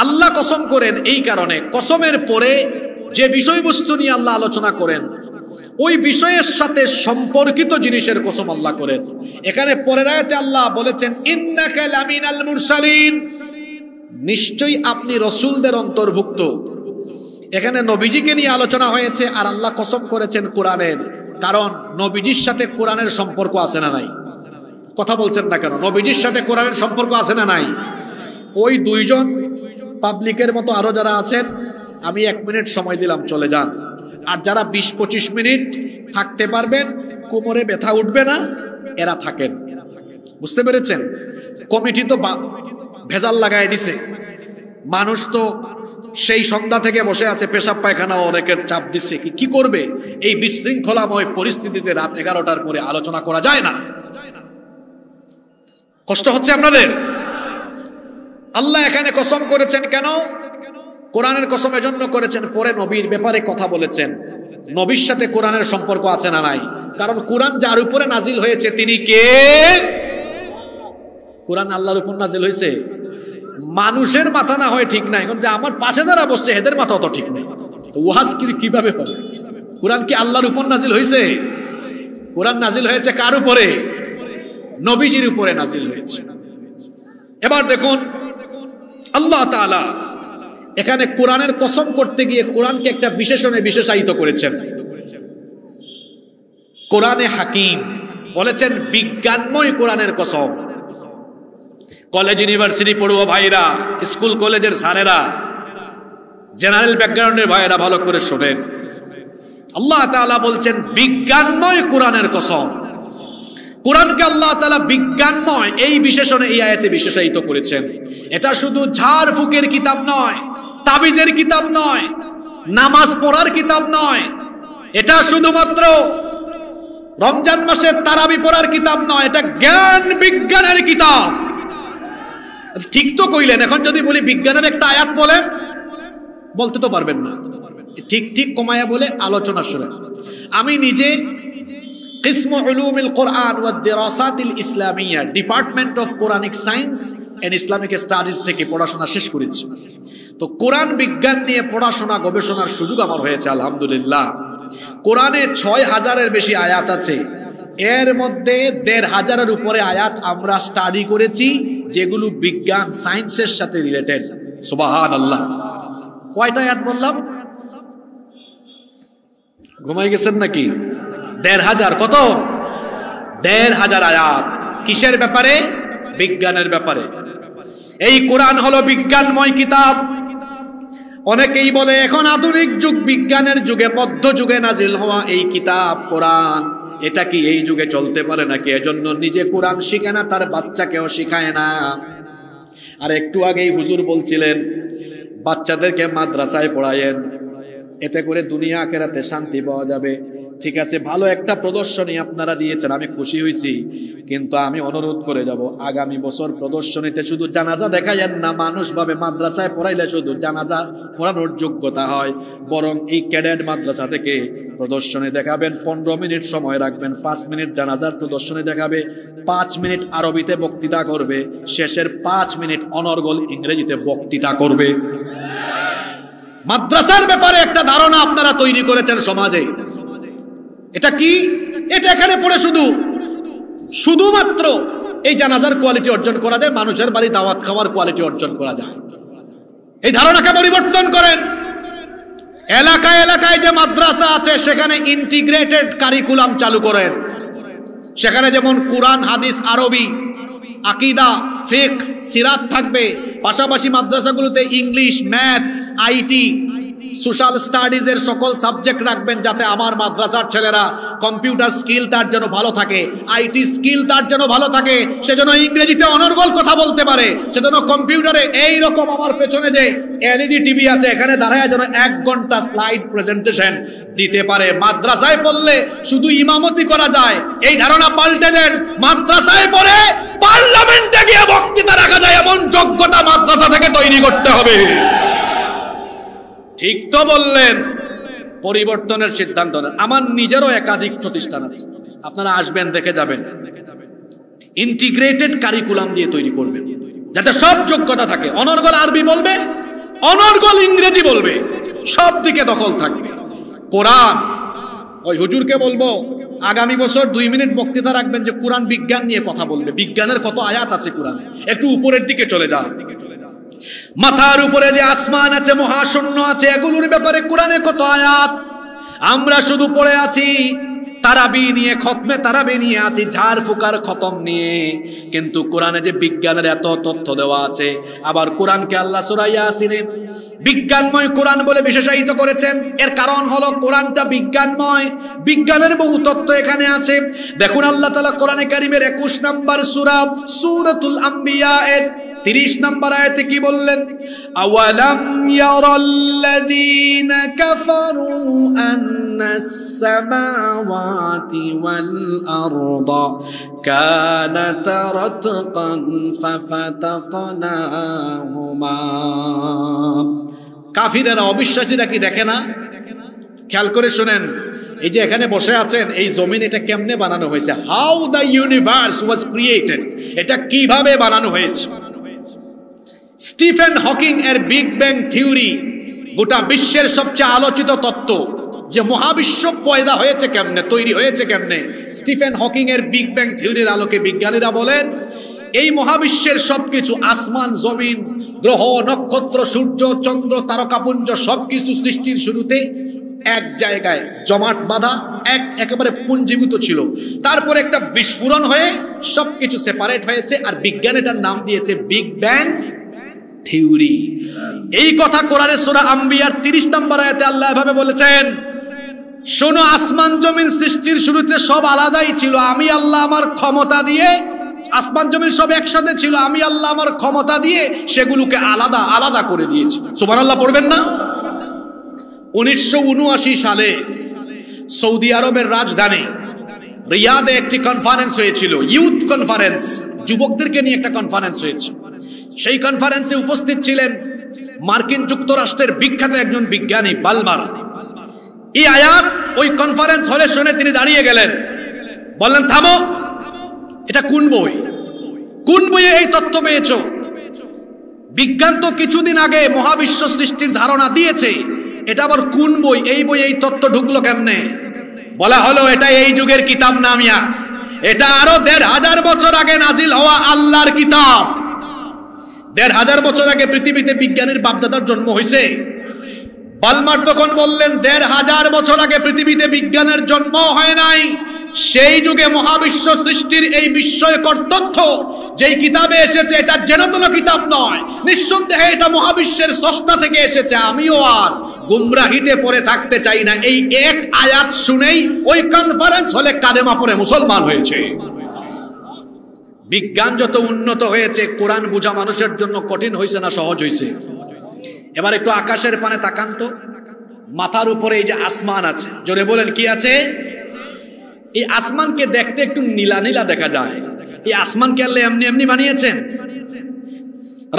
আল্লাহ কসম করেন এই কারণে, কসমের পরে যে বিষয়বস্তু নিয়ে আল্লাহ আলোচনা করেন ওই বিষয়ের সাথে সম্পর্কিত জিনিসের কসম আল্লাহ করেন। এখানে পরের আয়াতে আল্লাহ বলেছেন, ইন্নাকা লামিনাল মুরসালিন, নিশ্চয়ই আপনি রসুলদের অন্তর্ভুক্ত। এখানে নবীজিকে নিয়ে আলোচনা হয়েছে আর আল্লাহ কসম করেছেন কোরআনের, কারণ নবীজির সাথে কোরআনের সম্পর্ক আছে না নাই? কথা বলছেন না কেন? নবীজির সাথে কোরআনের সম্পর্ক আছে না নাই? ওই দুইজন পাবলিকের মতো আরো যারা আছেন, আমি 1 মিনিট সময় দিলাম, চলে যান। আর যারা 20-25 মিনিট থাকতে পারবেন, কোমরে ব্যথা উঠবে না, এরা থাকেন। বুঝতে পেরেছেন? কমিটি তো ভেজাল লাগাই দিছে। মানুষ তো সেই সন্ধ্যা থেকে বসে আছে, পেশাব পায়খানা অনেকের চাপ দিচ্ছে। কি করবে? এই বিশৃঙ্খলাময় পরিস্থিতিতে রাত 11টার পরে আলোচনা করা যায় না। কষ্ট হচ্ছে আপনাদের? আল্লাহ এখানে কসম করেছেন কেন? কোরআনের কসম এজন্য করেছেন, পরে নবীর ব্যাপারে কথা বলেছেন। নবীর সাথে কোরআনের সম্পর্ক আছে না নাই? কারণ কোরআন যার উপরে নাজিল হয়েছে তিনি কে? কোরআন আল্লাহর উপর নাজিল হয়েছে। মানুষের মাথা না হয় ঠিক নাই, এখন যে আমার পাশে যারা বসছে এদের মাথা তো ঠিক নেই, তো ওয়াজ কিভাবে হবে? কোরআন কি আল্লাহর উপর নাজিল হয়েছে? কোরআন নাজিল হয়েছে কার উপরে? নবীজির উপরে নাজিল হয়েছে। এবার দেখুন, আল্লাহ তাআলা এখানে কোরআনের কসম করতে গিয়ে কোরআনকে একটা বিশেষণে বিশেষায়িত করেছেন। কোরআনে হাকিম বলেছেন, বিজ্ঞানময় কোরআনের কসম। কলেজ ইউনিভার্সিটি পড়ুয়া ভাইরা, স্কুল কলেজের স্যারেরা, জেনারেল ব্যাকগ্রাউন্ডের ভাইরা ভালো করে শোনেন। আল্লাহ তাআলা বলছেন বিজ্ঞানময় কোরআনের কসম। কোরআনকে আল্লাহ তাআলা বিজ্ঞানময় এই বিশেষণে এই আয়াতে বিশেষায়িত করেছেন। এটা শুধু ঝাড় ফুকের কিতাব নয়, তাবিজের কিতাব নয়, নামাজ পড়ার কিতাব নয়, এটা শুধুমাত্র রমজান মাসে তারাবি পড়ার কিতাব নয়, এটা জ্ঞান বিজ্ঞানের কিতাব। ঠিক তো কইলেন। এখন যদি বলি বিজ্ঞানের একটা আয়াত বলেন, বলতে তো পারবেন না। ঠিক ঠিক কমায়া বলে আলোচনা শুনেন। আমি নিজে কিসমু উলুমিল কোরআন ওয়া দিরাসাতিল ইসলামিয়া, department of Quranic science and Islamic studies থেকে পড়াশোনা শেষ করেছি। তো কোরআন বিজ্ঞান নিয়ে পড়াশোনা গবেষণার সুযোগ আমার হয়েছে আলহামদুলিল্লাহ। কোরআনে 6000-এর বেশি আয়াত আছে, এর মধ্যে 1500-এর উপরে আয়াত আমরা স্টাডি করেছি যেগুলো বিজ্ঞান সায়েন্সের সাথে রিলেটেড। সুবহানাল্লাহ। কয়টা আয়াত বললাম? ঘুমাই গেছেন নাকি? 1500। কত? 1500 আয়াত। কিসের ব্যাপারে? বিজ্ঞানের ব্যাপারে। এই কোরআন হলো বিজ্ঞানময় কিতাব। অনেকেই বলে এখন আধুনিক যুগ, বিজ্ঞানের যুগে, মধ্যযুগে নাজিল হওয়া এই কিতাব কোরআন, এটা কি এই যুগে চলতে পারে নাকি? এজন্য নিজে কোরআন শিখে না, তার বাচ্চাকেও শিখায় না। আর একটু আগেই হুজুর বলছিলেন বাচ্চাদেরকে মাদ্রাসায় পড়ায়েন, এতে করে দুনিয়া আখিরাতে শান্তি পাওয়া যাবে। ঠিক আছে, ভালো একটা প্রদর্শনী আপনারা দিয়েছেন, আমি খুশি হয়েছি, কিন্তু আমি অনুরোধ করে যাব আগামী বছর প্রদর্শনীতে শুধু জানাজা দেখাইয়েন না। মানুষ ভাবে মাদ্রাসায় পড়াইলে শুধু জানাজা পড়ানোর যোগ্যতা হয়, বরং এই ক্যাডেট মাদ্রাসা থেকে প্রদর্শনী দেখাবেন। 15 মিনিট সময় রাখবেন, 5 মিনিট জানাজার প্রদর্শনী দেখাবে, 5 মিনিট আরবিতে বক্তৃতা করবে, শেষের 5 মিনিট অনর্গল ইংরেজিতে বক্তৃতা করবে। মাদ্রাসার ব্যাপারে একটা ধারণা আপনারা তৈরি করেছেন সমাজে। এটা কি? এটা এখানে পড়ে শুধুমাত্র এই জানাজার কোয়ালিটি অর্জন করা যায়, মানুষের বাড়ি দাওয়াত খাওয়ার কোয়ালিটি অর্জন করা যায়। এই ধারণাকে পরিবর্তন করেন। এলাকায় এলাকায় যে মাদ্রাসা আছে সেখানে ইন্টিগ্রেটেড কারিকুলাম চালু করেন। সেখানে যেমন কোরআন, হাদিস, আরবি, আকীদা, ফিকহ, সিরাত থাকবে, পাশাপাশি মাদ্রাসাগুলোতে ইংলিশ, ম্যাথ, আইটি, সোশ্যাল স্টাডিজের সকল সাবজেক্ট রাখবেন, যাতে আমার মাদ্রাসার ছেলেরা কম্পিউটার স্কিল তার যেন ভালো থাকে, আইটি স্কিল তার যেন ভালো থাকে, সেজন্য ইংরেজিতে অনর্গল কথা বলতে পারে, সেজন্য কম্পিউটারে এই রকম আমার পেছনে যে এলইডি টিভি আছে এখানে দাঁড়ায় যেন 1 ঘন্টা স্লাইড প্রেজেন্টেশন দিতে পারে। মাদ্রাসায় পড়লে শুধু ইমামতি করা যায়, এই ধারণা পাল্টে দেন। মাদ্রাসায় পড়ে পার্লামেন্টে গিয়ে বক্তৃতা রাখা যায় এমন যোগ্যতা মাদ্রাসা থেকে তৈরি করতে হবে। ঠিক তো বললেন? পরিবর্তনের সিদ্ধান্ত নেন। আমার নিজেরও একাধিক প্রতিষ্ঠান আছে, আপনারা আসবেন দেখে যাবেন। ইন্টিগ্রেটেড কারিকুলাম দিয়ে তৈরি করবেন যাতে সব যোগ্যতা থাকে। অনর্গল আরবি বলবে, অনর্গল ইংরেজি বলবে, সব দিকে দখল থাকবে। কোরআন, ওই হুজুরকে বলবো আগামী বছর 2 মিনিট বক্তৃতা রাখবেন যে কোরআন বিজ্ঞান নিয়ে কথা বলবে। বিজ্ঞানের কত আয়াত আছে কোরআনে, একটু উপরের দিকে চলে যান। মাথার উপরে যে আসমান আছে, মহাশূন্য আছে, এগুলোর ব্যাপারে কোরআনে কত আয়াত। আমরা শুধু পড়ে আছি তারাবি নিয়ে, খতমে তারাবি নিয়ে আছি, ঝাড় ফুকার খতম নিয়ে, কিন্তু কোরআনে যে বিজ্ঞানের এত তথ্য দেওয়া আছে। আবার কোরআনকে আল্লাহ সূরা ইয়াসিনে বিজ্ঞানময় কোরআন বলে বিশেষায়িত করেছেন। এর কারণ হলো কোরআনটা বিজ্ঞানময়, বিজ্ঞানের বহু তথ্য এখানে আছে। দেখুন আল্লাহ তাআলা কোরআনে কারীমের 21 নম্বর সূরা সূরাতুল আম্বিয়া এর 30 নম্বর আয়াতে কি বললেন? আওয়ালাম ইয়ারাল্লাযীনা কাফারু আন্নাস সামাওয়াতি ওয়াল আরদা কানাতা রাতকান ফাফাতাকনাহুমা। কাফিরেরা, অবিশ্বাসীরা কি দেখে না? খেয়াল করে শুনেন, এই যে এখানে বসে আছেন, এই জমিন এটা কেমনে বানানো হয়েছে? How the universe was created, এটা কিভাবে বানানো হয়েছে? স্টিফেন হকিং এর বিগ ব্যাং থিওরি গোটা বিশ্বের সবচেয়ে আলোচিত তত্ত্ব, যে মহাবিশ্ব পয়দা হয়েছে কেমনে, তৈরি হয়েছে কেমনে। স্টিফেন হকিং এর বিগ ব্যাং থিওরির আলোকে বিজ্ঞানীরা বলেন এই মহাবিশ্বের সবকিছু, আসমান, জমিন, গ্রহ, নক্ষত্র, সূর্য, চন্দ্র, তারকাপুঞ্জ, সবকিছু সৃষ্টির শুরুতে এক জায়গায় জমাট বাঁধা, একেবারে পুঞ্জীভূত ছিল। তারপরে একটা বিস্ফোরণ হয়ে সবকিছু সেপারেট হয়েছে, আর বিজ্ঞান এটার নাম দিয়েছে বিগ ব্যাং থিওরি। এই কথা কোরআনের সূরা আম্বিয়ার 30 নম্বর আয়াতে আল্লাহ এভাবে বলেছেন, শোনো, আসমান জমিন সৃষ্টির শুরুতে সব আলাদাই ছিল, আমি আল্লাহ আমার ক্ষমতা দিয়ে, আসমান জমিন সব একসাথে ছিল, আমি আল্লাহ আমার ক্ষমতা দিয়ে সেগুলোকে আলাদা আলাদা করে দিয়েছি। সুবহানাল্লাহ পড়বেন না? 1979 সালে সৌদি আরবের রাজধানী রিয়াদে একটি কনফারেন্স হয়েছিল, ইউথ কনফারেন্স, যুবকদেরকে নিয়ে একটা কনফারেন্স হয়েছে। সেই কনফারেন্সে উপস্থিত ছিলেন মার্কিন যুক্তরাষ্ট্রের বিখ্যাত একজন বিজ্ঞানী বালমার। এই আয়াত ওই কনফারেন্স হলে শুনে তিনি দাঁড়িয়ে গেলেন, বললেন, থামো, এটা কোন বই? কোন বইয়ে এই তথ্য পেয়েছো? বিজ্ঞান তো কিছুদিন আগে মহাবিশ্ব সৃষ্টির ধারণা দিয়েছে, এটা আবার কোন বই? এই বই এই তথ্য ঢুকলো কেমনে? বলা হলো, এটা এই যুগের কিতাব না মিয়া, এটা আরো 1500 বছর আগে নাজিল হওয়া আল্লাহর কিতাব। 1500 বছর আগে পৃথিবীতে বিজ্ঞানের বাপদাদার জন্ম হয়েছে। বালমার তখন বললেন, 1500 বছর আগে পৃথিবীতে বিজ্ঞানের জন্ম হয় নাই। সেই যুগে মহাবিশ্ব সৃষ্টির এই বিস্ময়কর তথ্য যেই কিতাবে এসেছে, এটা যেন কোনো কিতাব নয়, নিঃসন্দেহে এটা মহাবিশ্বের স্রষ্টা থেকে এসেছে। আমিও আর গুমরাহিতে পড়ে থাকতে চাই না। এই এক আয়াত শুনেই ওই কনফারেন্স হলে কালেমা পড়ে মুসলমান হয়েছে। বিজ্ঞান যত উন্নত হয়েছে, কোরআন বোঝা মানুষের জন্য কঠিন হয়েছে না সহজ হয়েছে? এবার একটু আকাশের পানে তাকান তো, মাথার উপরে এই যে আসমান আছে, জোরে বলেন কি আছে? এই আসমানকে দেখতে একটু নীলা নীলা দেখা যায়। এই আসমানকে আল্লাহ এমনি এমনি বানিয়েছেন?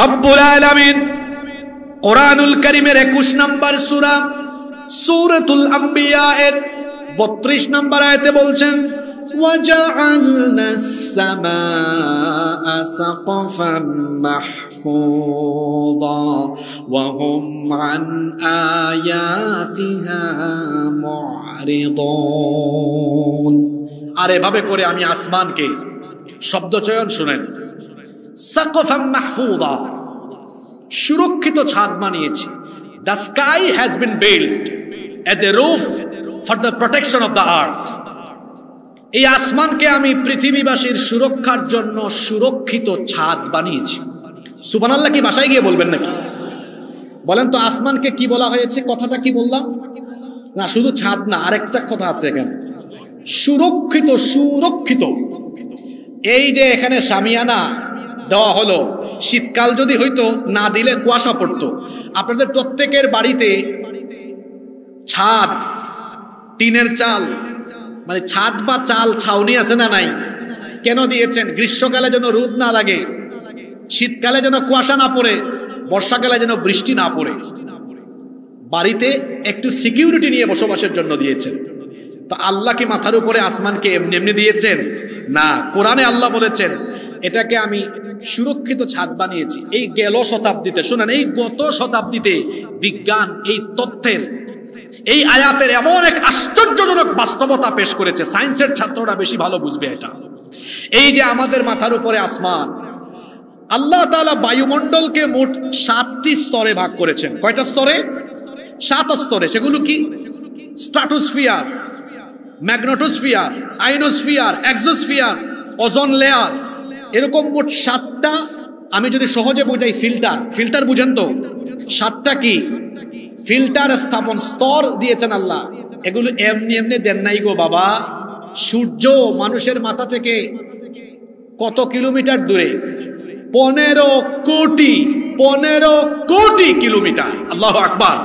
রব্বুল আলামিন কোরআনুল কারীমের 21 নম্বর সূরা সূরাতুল আম্বিয়া এর 32 নম্বর আয়াতে বলছেন, وَجَعَلْنَا السَّمَاءَ سَقْفًا مَحْفُوظًا وَهُمْ عَنْ آيَاتِهَا مُعْرِضُونَ। আর এভাবে করে আমি আসমানকে, শব্দচয়ন শুনেন, সাকফাম মাহফুযা, সুরক্ষিত ছাদ বানিয়েছি। The sky has been built as a roof for the protection of the earth. এই আসমানকে আমি পৃথিবীবাসীর সুরক্ষার জন্য সুরক্ষিত ছাদ বানিয়েছি। সুবহানাল্লাহ কি বাসায় গিয়ে বলবেন নাকি? বলেন তো আসমানকে কি বলা হয়েছে? কথাটা কি বললাম না? শুধু ছাদ না, আরেকটা কথা আছে এখানে, সুরক্ষিত। সুরক্ষিত। এই যে এখানে শামিয়ানা দেওয়া হলো, শীতকাল যদি হইতো না দিলে কুয়াশা পড়তো। আপনাদের প্রত্যেকের বাড়িতে ছাদ, টিনের চাল, মানে ছাদ বা চাল ছাউনি আছে না নাই? কেন দিয়েছেন? গ্রীষ্মকালে যেন রোদ না লাগে, শীতকালে যেন কুয়াশা না পড়ে, বর্ষাকালে যেন বৃষ্টি না পড়ে। বাড়িতে একটু সিকিউরিটি নিয়ে বসবাসের জন্য দিয়েছেন। তো আল্লাহ কি মাথার উপরে আসমানকে এমনি এমনি দিয়েছেন? না, কোরআনে আল্লাহ বলেছেন এটাকে আমি সুরক্ষিত ছাদ বানিয়েছি। এই গেল শতাব্দীতে, শুনেন, এই গত শতাব্দীতে বিজ্ঞান এই তথ্যের, এই আয়াতের এমন এক আশ্চর্যজনক বাস্তবতা পেশ করেছে, সায়েন্সের ছাত্ররা বেশি ভালো বুঝবে এটা। এই যে আমাদের মাথার উপরে আসমান, আল্লাহ তাআলা বায়ুমণ্ডলকে মোট 7টি স্তরে ভাগ করেছেন। কয়টা স্তরে? 7 স্তরে। সেগুলো কি? Stratosphere, magnetosphere, ionosphere, exosphere, ozone layer, এরকম মোট 7টা। আমি যদি সহজে বোঝাই, ফিল্টার। ফিল্টার বুঝেন তো? 7টা কি? ফিল্টার স্থাপন স্তর দিয়েছেন আল্লাহ। এগুলো এমনি এমনি দেন নাই গো বাবা। সূর্য মানুষের মাথা থেকে কত কিলোমিটার দূরে? 15 কোটি কিলোমিটার। আল্লাহু আকবার।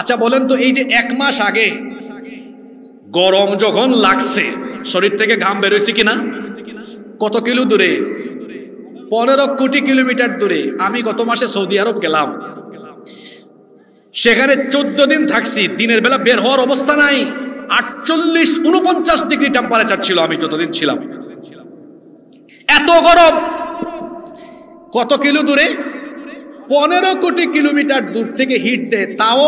আচ্ছা বলেন তো, এই যে 1 মাস আগে গরম যখন লাগছে, শরীর থেকে ঘাম বেরোইছে কিনা? কত কিলো দূরে? 15 কোটি কিলোমিটার দূরে। আমি গত মাসে সৌদি আরব গেলাম, সেখানে 14 দিন থাকছি। দিনের বেলা বের হওয়ার অবস্থা নাই। 48-49 ডিগ্রি টেম্পারেচার ছিল আমি যতদিন ছিলাম। এত গরম। কত কিলো দূরে? 15 কোটি কিলোমিটার দূর থেকে হিট দেয়, তাও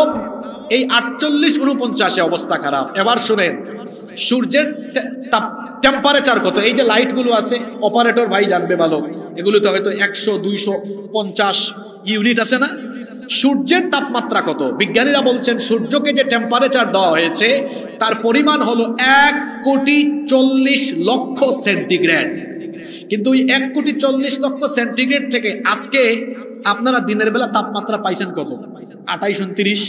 এই 48-49 অবস্থা খারাপ। এবার শুনেন, সূর্যের টেম্পারেচার কত? এই যে লাইটগুলো আছে, অপারেটর ভাই জানবে ভালো, এগুলোতে হয়তো 100-250 ইউনিট আছে না? সূর্যের তাপমাত্রা কত? বিজ্ঞানীরা বলছেন সূর্যকে যে টেম্পারেচার দেওয়া হয়েছে তার পরিমাণ হলো 1,40,00,000 সেন্টিগ্রেড। কিন্তু ওই 1,40,00,000 সেন্টিগ্রেড থেকে আজকে আপনারা দিনের বেলা তাপমাত্রা পাইছেন কত? 28-29।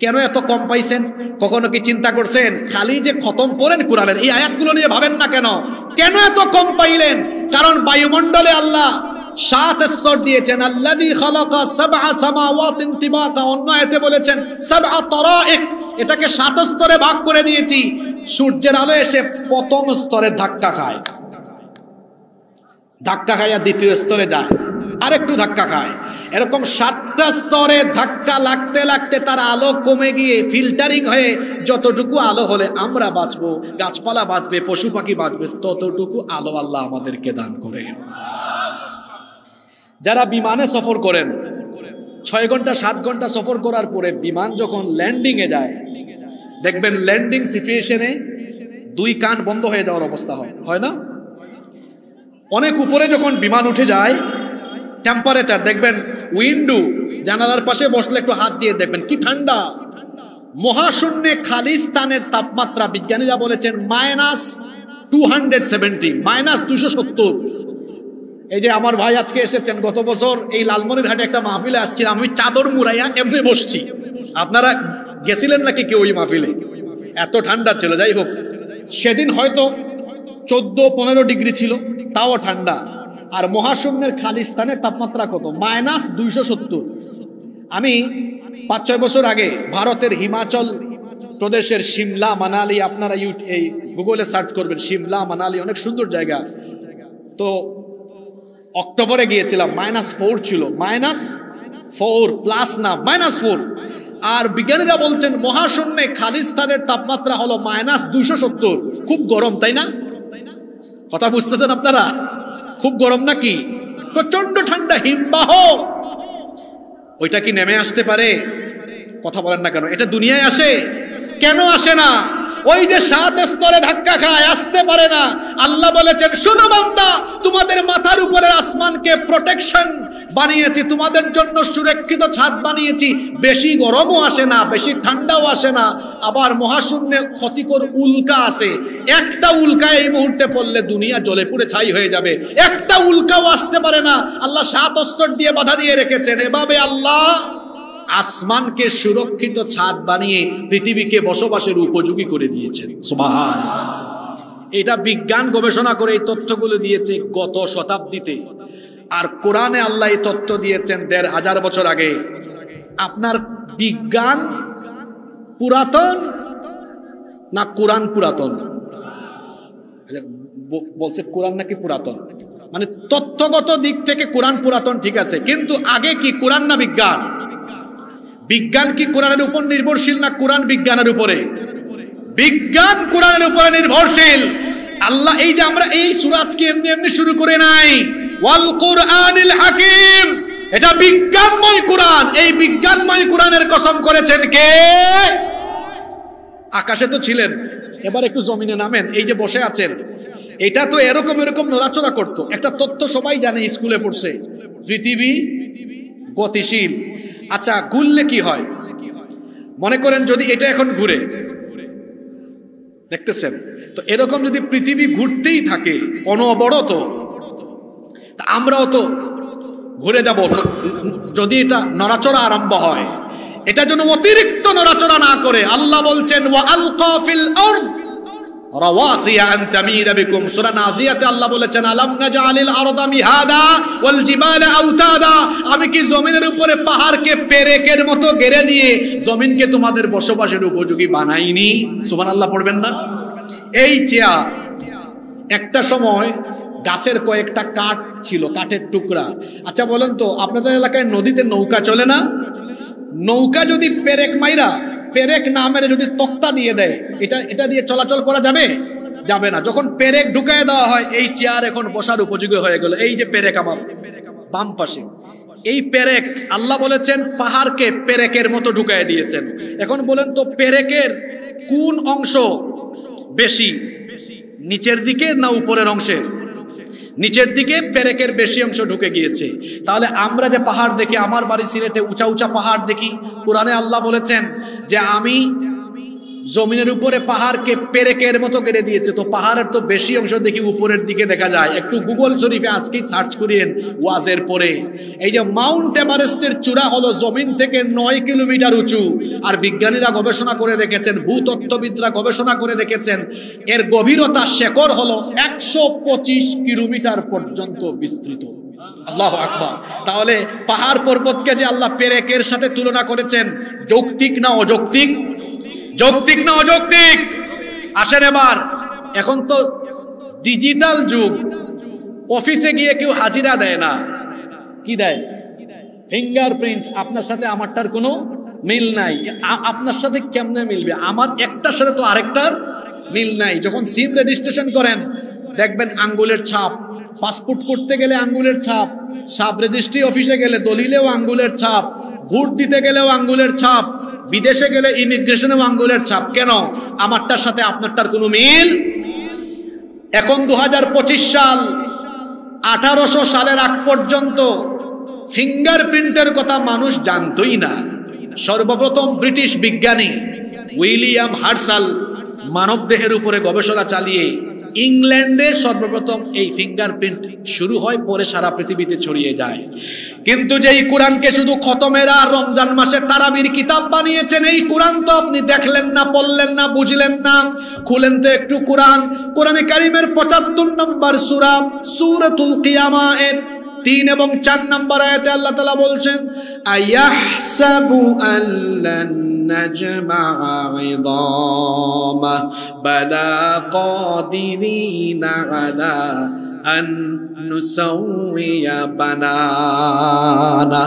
কেন এত কম পাইছেন? কখনো কি চিন্তা করছেন? খালি যে খতম করেন কোরআনের এই আয়াতগুলো নিয়ে ভাবেন না কেন? কেন এত কম পাইলেন? কারণ বায়ুমণ্ডলে আল্লাহ 7 স্তর দিয়েছেন। আল্লাযী খালাকা 7 সামাওয়াতিন তিবাকা। অন্য আয়াতে বলেছেন 7 তারাইক। এটাকে 7 স্তরে ভাগ করে দিয়েছি। সূর্যের আলো এসে প্রথম স্তরে ধাক্কা খায়, ধাক্কা খাইয়া দ্বিতীয় স্তরে যায়, আরেকটু ধাক্কা খায়। এরকম 7টা স্তরে ধাক্কা লাগতে লাগতে তার আলো কমে গিয়ে ফিল্টারিং হয়ে যতটুকু আলো হলে আমরা বাঁচবো, গাছপালা বাঁচবে, পশু পাখি বাঁচবে, ততটুকু আলো আল্লাহ আমাদেরকে দান করেন। যারা বিমানে সফর করেন, 6 ঘন্টা 7 ঘন্টা সফর করার পরে বিমান যখন ল্যান্ডিং এ যায়, দেখবেন ল্যান্ডিং সিচুয়েশনে 2 কান বন্ধ হয়ে যাওয়ার অবস্থা হয় না? অনেক উপরে যখন বিমান উঠে যায়, টেম্পারেচার দেখবেন, উইন্ডো জানালার পাশে বসলে একটু হাত দিয়ে দেখবেন কি ঠান্ডা। মহাশূন্যে খালি স্থানের তাপমাত্রা বিজ্ঞানীরা বলেছেন -270, -270। এই যে আমার ভাই আজকে এসেছেন, গত বছর এই লালমনিরহাটে একটা মাহফিলে আসছিলাম, আমি চাদর মুড়াইয়া এমনি বসছি। আপনারা গেছিলেন নাকি কেউ ওই মাহফিলে? এত ঠান্ডা ছিল। যাই হোক, সেদিন হয়তো 14-15 ডিগ্রি ছিল, তাও ঠান্ডা। আর মহাশূন্যের খালি স্থানের তাপমাত্রা কত? -270। আমি 5-6 বছর আগে ভারতের হিমাচল প্রদেশের সিমলা মানালি, আপনারা এই গুগলে সার্চ করবেন, সিমলা মানালি অনেক সুন্দর জায়গা। তো অক্টোবরে গিয়েছিলাম, -4 ছিল, -4 প্লাস না, -4। আর বিজ্ঞানীরা বলছেন মহাশূন্যে খালি স্থানের তাপমাত্রা হলো -270। খুব গরম, তাই না? কথা বুঝতেছেন আপনারা? খুব গরম নাকি? প্রচন্ড ঠান্ডা, হিমবাহ। ওইটা কি নেমে আসতে পারে? কথা বলেন না কেন? এটা দুনিয়ায় আসে? কেন আসে না? ওই যে 7 স্তরে ধাক্কা খায়, আসতে পারে না। আল্লাহ বলেছেন, শোনো বান্দা, তোমাদের মাথার উপরে আসমানকে প্রোটেকশন বানিয়েছি, তোমাদের জন্য সুরক্ষিত ছাদ বানিয়েছি। বেশি গরমও আসে না, বেশি ঠান্ডাও আসে না। আবার মহাশূন্যে ক্ষতিকর উল্কা আছে, একটা উল্কা এই মুহূর্তে পড়লে দুনিয়া জ্বলে পুড়ে ছাই হয়ে যাবে। একটা উল্কাও আসতে পারে না। আল্লাহ 7 স্তর দিয়ে বাধা দিয়ে রেখেছেন। এভাবে আল্লাহ আসমানকে সুরক্ষিত ছাদ বানিয়ে পৃথিবীকে বসবাসের উপযোগী করে দিয়েছেন। সুবহানাল্লাহ। এটা বিজ্ঞান গবেষণা করে এই তথ্যগুলো দিয়েছে গত শতাব্দীতে, আর কোরআনে আল্লাহ এই তথ্য দিয়েছেন ১৫০০ বছর আগে। আপনার বিজ্ঞান পুরাতন না কোরআন পুরাতন? বলছে কোরআন নাকি পুরাতন, মানে তথ্যগত দিক থেকে কোরআন পুরাতন, ঠিক আছে, কিন্তু আগে কি কোরআন না বিজ্ঞান? বিজ্ঞান কি কোরআনের উপর নির্ভরশীল না কোরআন বিজ্ঞানের উপরে? বিজ্ঞান কোরআনের উপরে নির্ভরশীল। আল্লাহ এই যে আমরা এই সূরা আজকে এমনি এমনি শুরু করে নাই, ওয়াল কুরআনিল হাকিম, এটা বিজ্ঞানময় কোরআন। এই বিজ্ঞানময় কোরআনের কসম করেছেন কে? আকাশে তো ছিলেন, এবার একটু জমিনে নামেন। এই যে বসে আছেন, এটা তো এরকম এরকম নড়াচড়া করতো। একটা তথ্য সবাই জানে, স্কুলে পড়ছে, পৃথিবী গতিশীল। আচ্ছা, ঘুরলে কি হয়? মনে করেন যদি এটা এখন ঘুরে, দেখতেছেন তো, এরকম যদি পৃথিবী ঘুরতেই থাকে অনবরত, তা আমরাও তো ঘুরে যাব। যদি এটা নড়াচড়া আরম্ভ হয়, এটা যেন অতিরিক্ত নড়াচড়া না করে। আল্লাহ বলছেন ওয়া আলকা ফিল আরদ রাওয়াসিয়া আন তামিদা বিকুম। সূরা নাজিয়াতে আল্লাহ বলেছেন আলাম নাজআলিল আরদা মিহাদা ওয়াল জিবালা আওতাদা, আমি কি জমিনের উপরে পাহাড়কে পেরেকের মতো গেড়ে দিয়ে জমিনকে তোমাদের বসবাসের উপযোগী বানাইনি? সুবহানাল্লাহ পড়বেন না? এই চেয়ার একটা সময় গাছের কয়েকটা কাঠ ছিল, কাঠের টুকরা। আচ্ছা বলেন তো, আপনাদের এলাকায় নদীতে নৌকা চলে না? নৌকা যদি পেরেক মাইরা, পেরেক না মেরে যদি তক্তা দিয়ে দেয়, এটা দিয়ে চলাচল করা যাবে? যাবে না। যখন পেরেক ঢুকায় দেওয়া হয়, এই চেয়ার এখন বসার উপযোগী হয়ে গেল। এই যে পেরেক আমার বাম পাশে, এই পেরেক আল্লাহ বলেছেন পাহাড়কে পেরেকের মতো ঢুকায় দিয়েছেন। এখন বলেন তো, পেরেকের কোন অংশ বেশি, নিচের দিকে না উপরের অংশের? নিচের দিকে পেরেকের বেশি অংশ ঢুকে গিয়েছে। তাহলে আমরা যে পাহাড় দেখি, আমার বাড়ি সিলেটে উঁচা উঁচা পাহাড় দেখি, কোরআনে আল্লাহ বলেছেন যে আমি জমিনের উপরে পাহাড়কে পেরেকের মতো গেড়ে দিয়েছে, তো পাহাড়ের তো বেশি অংশ দেখি উপরের দিকে দেখা যায়। একটু গুগল শরীফে আজকেই সার্চ করিয়েন ওয়াজের পরে। এই যে মাউন্ট এভারেস্টের চূড়া হলো জমিন থেকে 9 কিলোমিটার উঁচু, আর বিজ্ঞানীরা গবেষণা করে দেখেছেন, ভূতত্ত্ববিদরা গবেষণা করে দেখেছেন, এর গভীরতা শেকড় হলো 125 কিলোমিটার পর্যন্ত বিস্তৃত। আল্লাহু আকবার। তাহলে পাহাড় পর্বতকে যে আল্লাহ পেরেকের সাথে তুলনা করেছেন, যৌক্তিক না অযৌক্তিক? যৌক্তিক না অযৌক্তিক? আসেন এবার, এখন তো ডিজিটাল যুগ, অফিসে গিয়ে কেউ হাজিরা দেয় না, কি দেয়? ফিঙ্গারপ্রিন্ট। আপনার সাথে আমারটার কোনো মিল নাই। আপনার সাথে কেমনে মিলবে? আমার একটার সাথে তো আরেকটার মিল নাই। যখন সিম রেজিস্ট্রেশন করেন, দেখবেন আঙ্গুলের ছাপ, পাসপোর্ট করতে গেলে আঙ্গুলের ছাপ, সাব রেজিস্ট্রি অফিসে গেলে দলিলেও আঙ্গুলের ছাপ, ভোট দিতে গেলেও আঙ্গুলের ছাপ, বিদেশে গেলে ইমিগ্রেশনেও আঙ্গুলের ছাপ। কেন? আমারটার সাথে আপনারটার কোনো মিল। এখন 2025 সাল, 1800 সালের আগ পর্যন্ত ফিঙ্গারপ্রিন্টের কথা মানুষ জানতই না। সর্বপ্রথম ব্রিটিশ বিজ্ঞানী উইলিয়াম হার্সাল মানবদেহের উপরে গবেষণা চালিয়ে ইংল্যান্ডে সর্বপ্রথম এই ফিঙ্গারপ্রিন্ট শুরু হয়, পরে সারা পৃথিবীতে ছড়িয়ে যায়। কিন্তু যেই কোরআনকে শুধু খতমের আর রমজান মাসে তারাবির কিতাব বানিয়েছেন, এই কোরআন তো আপনি দেখলেন না, পড়লেন না, বুঝলেন না। খুলেন তো একটু কোরআন, কোরআনে কারিমের 75 নম্বর সূরা, সূরাতুল কিয়ামা এর 3 এবং 4 নম্বর আয়াতে আল্লাহ তাআলা বলছেন আয়াহসাবু আল্লান নাজমা'a 'idama বালা কাদিরিনা আলা আন নুসাউইয়া বানানা।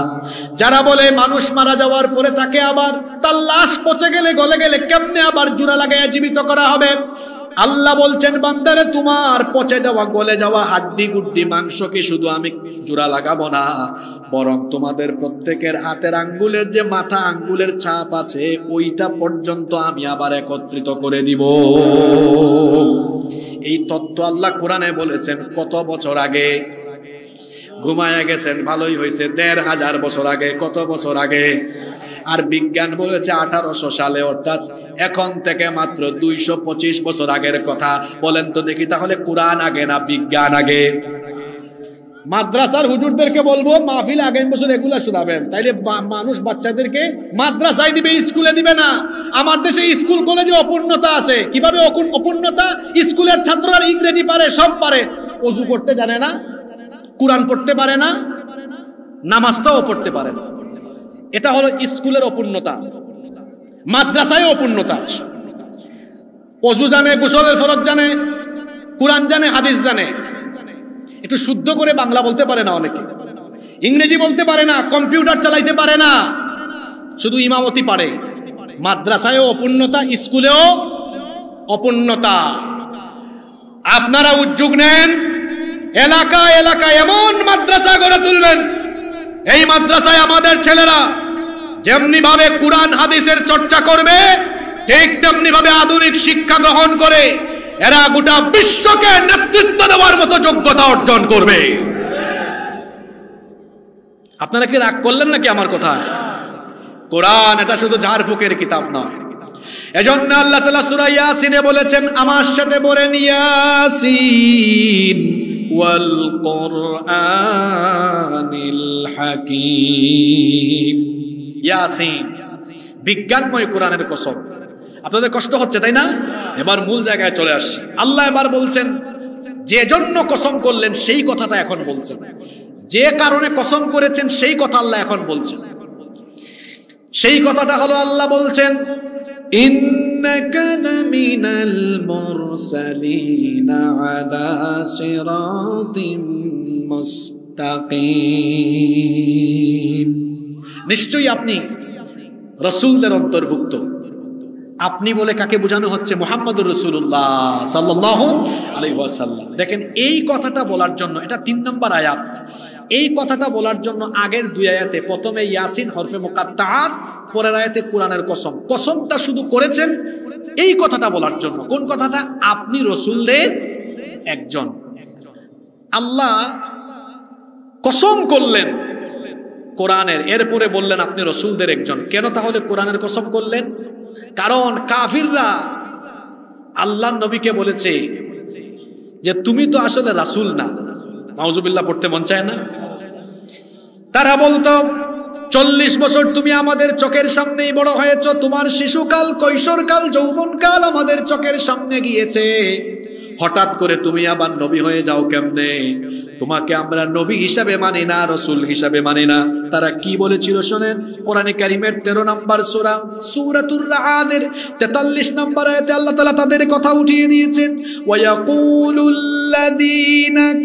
যারা বলে মানুষ মারা যাওয়ার পরে তাকে আবার তার লাশ পচে গেলে গলে গেলে কেমনে আবার জোড়া লাগাইয়া জীবিত করা হবে, আল্লাহ বলছেন বান্দারে, তোমার পচে যাওয়া গলে যাওয়া হাড্ডি গুড্ডি মাংসকে শুধু আমি জোড়া লাগাবো না, বরং তোমাদের প্রত্যেকের হাতের আঙ্গুলের যে মাথা আঙ্গুলের ছাপ আছে, ওইটা পর্যন্ত আমি আবার একত্রিত করে দিব। এই তত্ত্ব আল্লাহ কোরআনে বলেছেন কত বছর আগে? ঘুমায়া গেছেন, ভালোই হয়েছে, 1500 বছর আগে। কত বছর আগে? আর বিজ্ঞান বলেছে 1800 সালে, অর্থাৎ এখন থেকে মাত্র 225 বছর আগের কথা। বলেন তো দেখি, তাহলে কোরআন আগে না বিজ্ঞান আগে? মাদ্রাসার হুজুরদেরকে বলবো মাহফিল আগামী বছর রেগুলার শোনাবেন, তাইলে মানুষ বাচ্চাদেরকে মাদ্রাসায় দিবে, স্কুলে দিবে না। আমার দেশে স্কুল কলেজে অপূর্ণতা আছে। কিভাবে অপূর্ণতা? স্কুলের ছাত্ররা ইংরেজি পারে, সব পারে, ওযু করতে জানে না, কুরআন পড়তে পারে না, নামাজটাও পড়তে পারে না। এটা হলো স্কুলের অপূর্ণতা। মাদ্রাসায় অপূর্ণতা আছে। ওযু জানে, গোসলের ফরজ জানে, কুরআন জানে, হাদিস জানে, একটু শুদ্ধ করে বাংলা বলতে পারে না, অনেকে ইংরেজি বলতে পারে না, কম্পিউটার চালাইতে পারে না, শুধু ইমামতি পারে। মাদ্রাসায়ও অপূর্ণতা, স্কুলেও অপূর্ণতা। আপনারা উদ্যোগ নেন, এলাকায় এলাকায় এমন মাদ্রাসা গড়ে তুলবেন, এই মাদ্রাসায় আমাদের ছেলেরা যেমনি ভাবে কুরআন হাদিসের চর্চা করবে, ঠিক তেমনি ভাবে আধুনিক শিক্ষা গ্রহণ করে এরা গোটা বিশ্বকে নেতৃত্ব দেওয়ার মতো যোগ্যতা অর্জন করবে। আপনারা কি রাগ করলেন নাকি আমার কথা? কোরআন এটা শুধু ঝাড়ফুঁকের কিতাব নয়। এজন্য আল্লাহ তাআলা সূরা ইয়াসিনে বলেছেন, আমার সাথে বলেন ইয়াসিন ওয়াল কুরআনিল হাকীম। ইয়াসিন, বিজ্ঞানময় কোরআনের কসম। আপনাদের কষ্ট হচ্ছে তাই না? এবার মূল জায়গায় চলে আসছি। আল্লাহ এবার বলছেন, যে জন্য কসম করলেন সেই কথাটা এখন বলছেন, যে কারণে কসম করেছেন সেই কথা আল্লাহ এখন বলছেন। সেই কথাটা হলো আল্লাহ বলছেন, ইন্নাকা লামিনাল মুরসালিনা আলা সিরাতিম মুস্তাকিম। নিশ্চয়ই আপনি রাসূলদের অন্তর্ভুক্ত। আপনি বলে কাকে বোঝানো হচ্ছে? মুহাম্মদুর রাসূলুল্লাহ সাল্লাল্লাহু আলাইহি ওয়াসাল্লাম। দেখেন, এই কথাটা বলার জন্য, এটা 3 নম্বর আয়াত, এই কথাটা বলার জন্য আগের 2 আয়াতে প্রথমে ইয়াসিন হরফে মুকাত্তাআত, পরের আয়াতে কোরআনের কসম। কসমটা শুধু করেছেন এই কথাটা বলার জন্য। কোন কথাটা? আপনি রাসূলদের একজন। আল্লাহ কসম করলেন কোরআনের, এরপরে বললেন আপনি রাসূলদের একজন। কেন তাহলে কোরআনের কসম করলেন? কারণ কাফিররা আল্লাহর নবীকে বলেছে যে তুমি তো আসলে রাসূল না। নাউজুবিল্লাহ পড়তে মন চায় না? তারা বলতো 40 বছর তুমি আমাদের চোখের সামনেই বড় হয়েছ, তোমার শিশুকাল, কৈশোরকাল, যৌবনকাল আমাদের চোখের সামনে গিয়েছে, হঠাৎ করে তুমি আবার নবী হয়ে যাও কেমনে? তোমাকে আমরা নবী হিসাবে মানি না, রাসূল হিসাবে মানি না। তারা কি বলেছিল শোনেন, কোরআনে কারীমের 13 নম্বর সূরা সূরাতুর রা'দের 43 নম্বর আয়াতে আল্লাহ তাআলা তাদের কথা উঠিয়ে দিয়েছেন, ওয়া ইয়াকুলুল্লাযীনা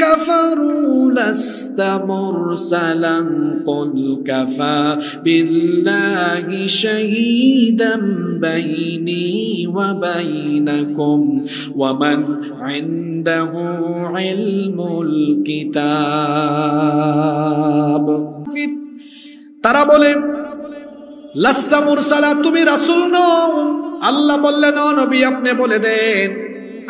কাফারু লাস্তা মুরসালান কুল কাফা বিল্লাহি শাহীদান বাইনি ওয়া বাইনাকুম ওয়া মান ইনদাহু ইলমুল কিতাব। তারা বলে লাস্তা মুরসালা, তুমি রাসূল নও। আল্লাহ বললেন, ও নবী আপনি বলে দেন,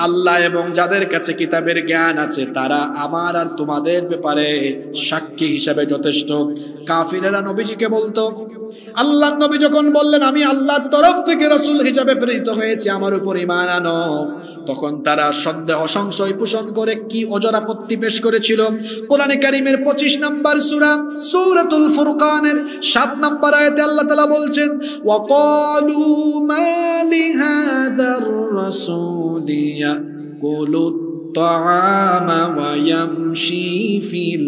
আল্লাহ এবং যাদের কাছে কিতাবের জ্ঞান আছে তারা আমার আর তোমাদের ব্যাপারে সাক্ষী হিসাবে যথেষ্ট। কাফিরেরা নবীজিকে বলতো, আল্লাহর নবী যখন বললেন আমি আল্লাহর তরফ থেকে রাসূল হিসাবে প্রেরিত হয়েছি, আমার উপর ঈমান আনো, তখন তারা সন্দেহ সংশয় পোষণ করে কি অজর আপত্তি পেশ করেছিল। কোরআনে কারীমের 25 নম্বর সূরা সূরাতুল ফুরকানের 7 নম্বর আয়াতে আল্লাহ তাআলা বলছেন, ওয়া ক্বালু মা লিহাদার রাসূলি ইয়াকুলুত তাআমা ওয়া ইয়ামশি ফিল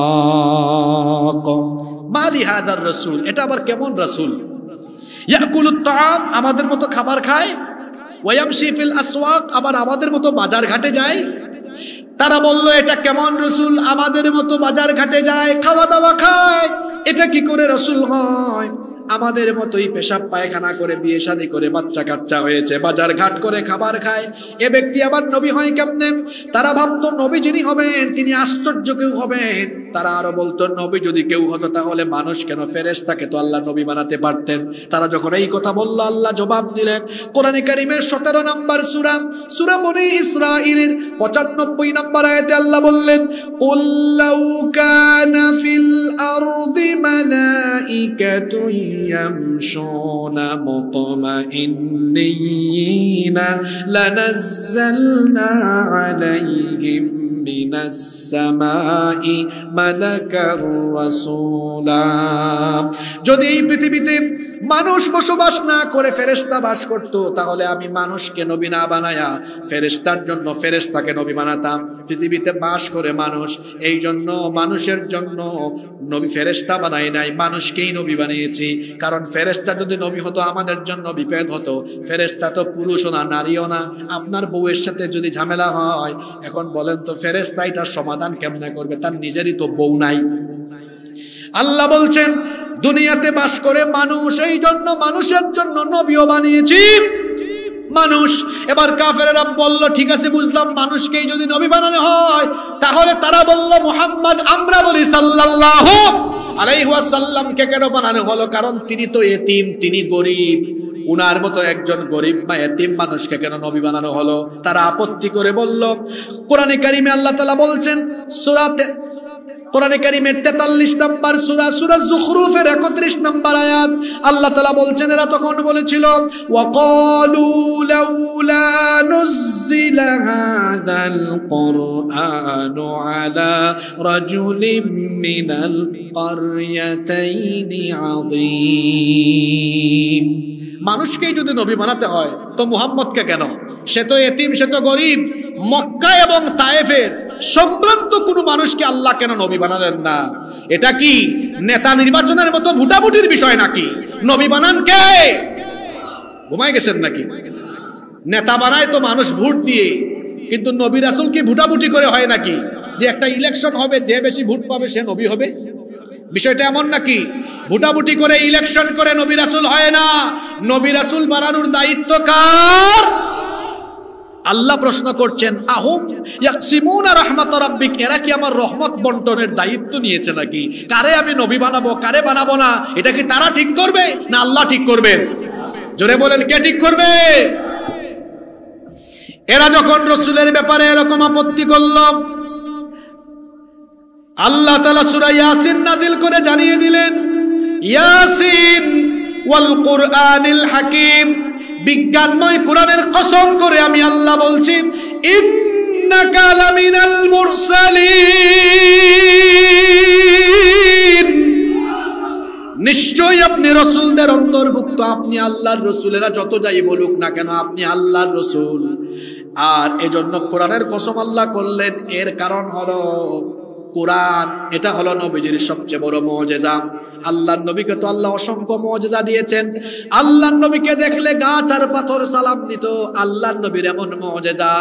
আসওয়াক। মালি হাদার রাসূল, এটা আবার কেমন রাসূল? ইয়াকুলুত তাআম, আমাদের মতো খাবার খায়, ওয়া ইয়ামশি ফিল আসওয়াক, আবার আমাদের মতো বাজার ঘাটে যায়। তারা বলল এটা কেমন রাসূল? আমাদের মতো বাজার ঘাটে যায়, খাওয়া দাওয়া খায়, এটা কি করে রাসূল হয়? আমাদের মতোই পেশাব পায়খানা করে, বিয়ে শাদী করে, বাচ্চা কাচ্চা হয়েছে, বাজার ঘাট করে খাবার খায়, এ ব্যক্তি আবার নবী হয় কেমনে? তারা ভাবতো নবী যিনি হবেন তিনি আশ্চর্য কেউ হবেন। তারা আরো বলতো নবী যদি কেউ হতো তাহলে মানুষ কেন, ফেরেশতাকে তো আল্লাহ নবী বানাতে পারতেন। তারা যখন এই কথা বলল, আল্লাহ জবাব দিলেন কোরআনে কারীমের 17 নম্বর সূরা সূরা বনী ইসরাঈলের 95 নম্বর আয়াতে আল্লাহ বললেন, কুল লাউ কানা ফিল আরদি মালাইকাতুন ইয়ামশুনা মুতমাইন্নিনা লানাজ্জালনা আলাইহিম মিনাস সামাই মালাকার রাসূলা। যদি এই পৃথিবীতে মানুষ বসবাস না করে ফেরেশতা বাস করত, তাহলে আমি মানুষকে নবী না বানায়া ফেরেশতার জন্য ফেরেশতাকে নবী বানাতাম। পৃথিবীতে বাস করে মানুষ, এই জন্য মানুষের জন্য নবী ফেরেশতা বানাই নাই, মানুষকেই নবী বানিয়েছি। কারণ ফেরেশতা যদি নবী হতো আমাদের জন্য বিপদ হতো। ফেরেশতা তো পুরুষও না, নারীও না। আপনার বউয়ের সাথে যদি ঝামেলা হয়, এখন বলেন তো ফেরেশতা এটার সমাধান কেমনে করবে? তার নিজেরই তো বউ নাই। আল্লাহ বলছেন দুনিয়াতে বাস করে মানুষ, এই জন্য মানুষের জন্য নবীও বানিয়েছি। মানুষ এবার কাফেরেরা বলল ঠিক আছে বুঝলাম, মানুষকেই যদি নবী বানানো হয়, তাহলে তারা বলল মুহাম্মদ, আমরা বলি সাল্লাল্লাহু আলাইহি ওয়াসাল্লামকে কেন বানানো হলো? কারণ তিনি তো এতিম, তিনি গরিব। উনার মতো একজন গরিব বা এতিম মানুষকে কেন নবী বানানো হলো? তারা আপত্তি করে বলল। কোরআনে কারিমে আল্লাহ তাআলা বলছেন, কোরআনে কারিমের 43 নম্বর সূরা, সূরা যুখরুফের 31 নম্বর আয়াত, আল্লাহ তাআলা বলছেন এরা তখন বলেছিল ওয়াকালু লাউলা নুজিলা হাযাল কুরআনু আলা রাজুলিম মিনাল ক্বরয়াতাইনি আযীম। মানুষকেই যদি নবী বানাতে হয় তো মুহাম্মদকে কেন? সে তো এতিম, সে তো গরিব। মক্কা এবং তায়েফের সম্ভ্রান্ত কোনো মানুষকে আল্লাহ কেন নবী বানালেন না? এটা কি নেতা নির্বাচনের মতো ভোটাভুটির বিষয় নাকি? নবী বানান কে? ঘুমায় গেছেন নাকি? নেতা বানায় তো মানুষ ভোট দিয়ে, কিন্তু নবী রাসূল কি ভোটাভুটি করে হয় নাকি? যে একটা ইলেকশন হবে, যে বেশি ভোট পাবে সে নবী হবে? বিষয়টা এমন নাকি? ভোটাভুটি করে ইলেকশন করে নবী রাসূল হয় না। নবী রাসূল বানানোর দায়িত্ব কার? আল্লাহ প্রশ্ন করছেন আহুম ইয়াকসিমুনা রাহমাত রাব্বিক, এরা কি আমার রহমত বন্টনের দায়িত্ব নিয়েছে নাকি? কারে আমি নবী বানাবো, কারে বানাবো না, এটা কি তারা ঠিক করবে না আল্লাহ ঠিক করবেন? জোরে বলেন, কে ঠিক করবে? এরা যখন রাসূলের ব্যাপারে এরকম আপত্তি করল, আল্লাহ তাআলা সূরা ইয়াসিন নাজিল করে জানিয়ে দিলেন, ইয়াসিন ওয়াল কুরআনিল হাকিম, বিজ্ঞানময় কোরআনের কসম করে আমি আল্লাহ বলছি, ইন্নাকা লামিনাল মুরসালিন, নিশ্চয়ই আপনি রাসূলদের অন্তর্ভুক্ত। আপনি আল্লাহর রাসূলেরা যত যাই বলুক না কেন, আপনি আল্লাহর রাসূল। আর এজন্য কোরআনের কসম আল্লাহ করলেন। এর কারণ হলো কোরআন, এটা হলো নবীজির সবচেয়ে বড় মুজিজা। আল্লাহর নবীকে তো আল্লাহ অসংখ্য মুজিজা দিয়েছেন। আল্লাহর নবীকে দেখলে গাছ আর পাথর সালাম দিত। আল্লাহর নবীর এমন মুজিজা,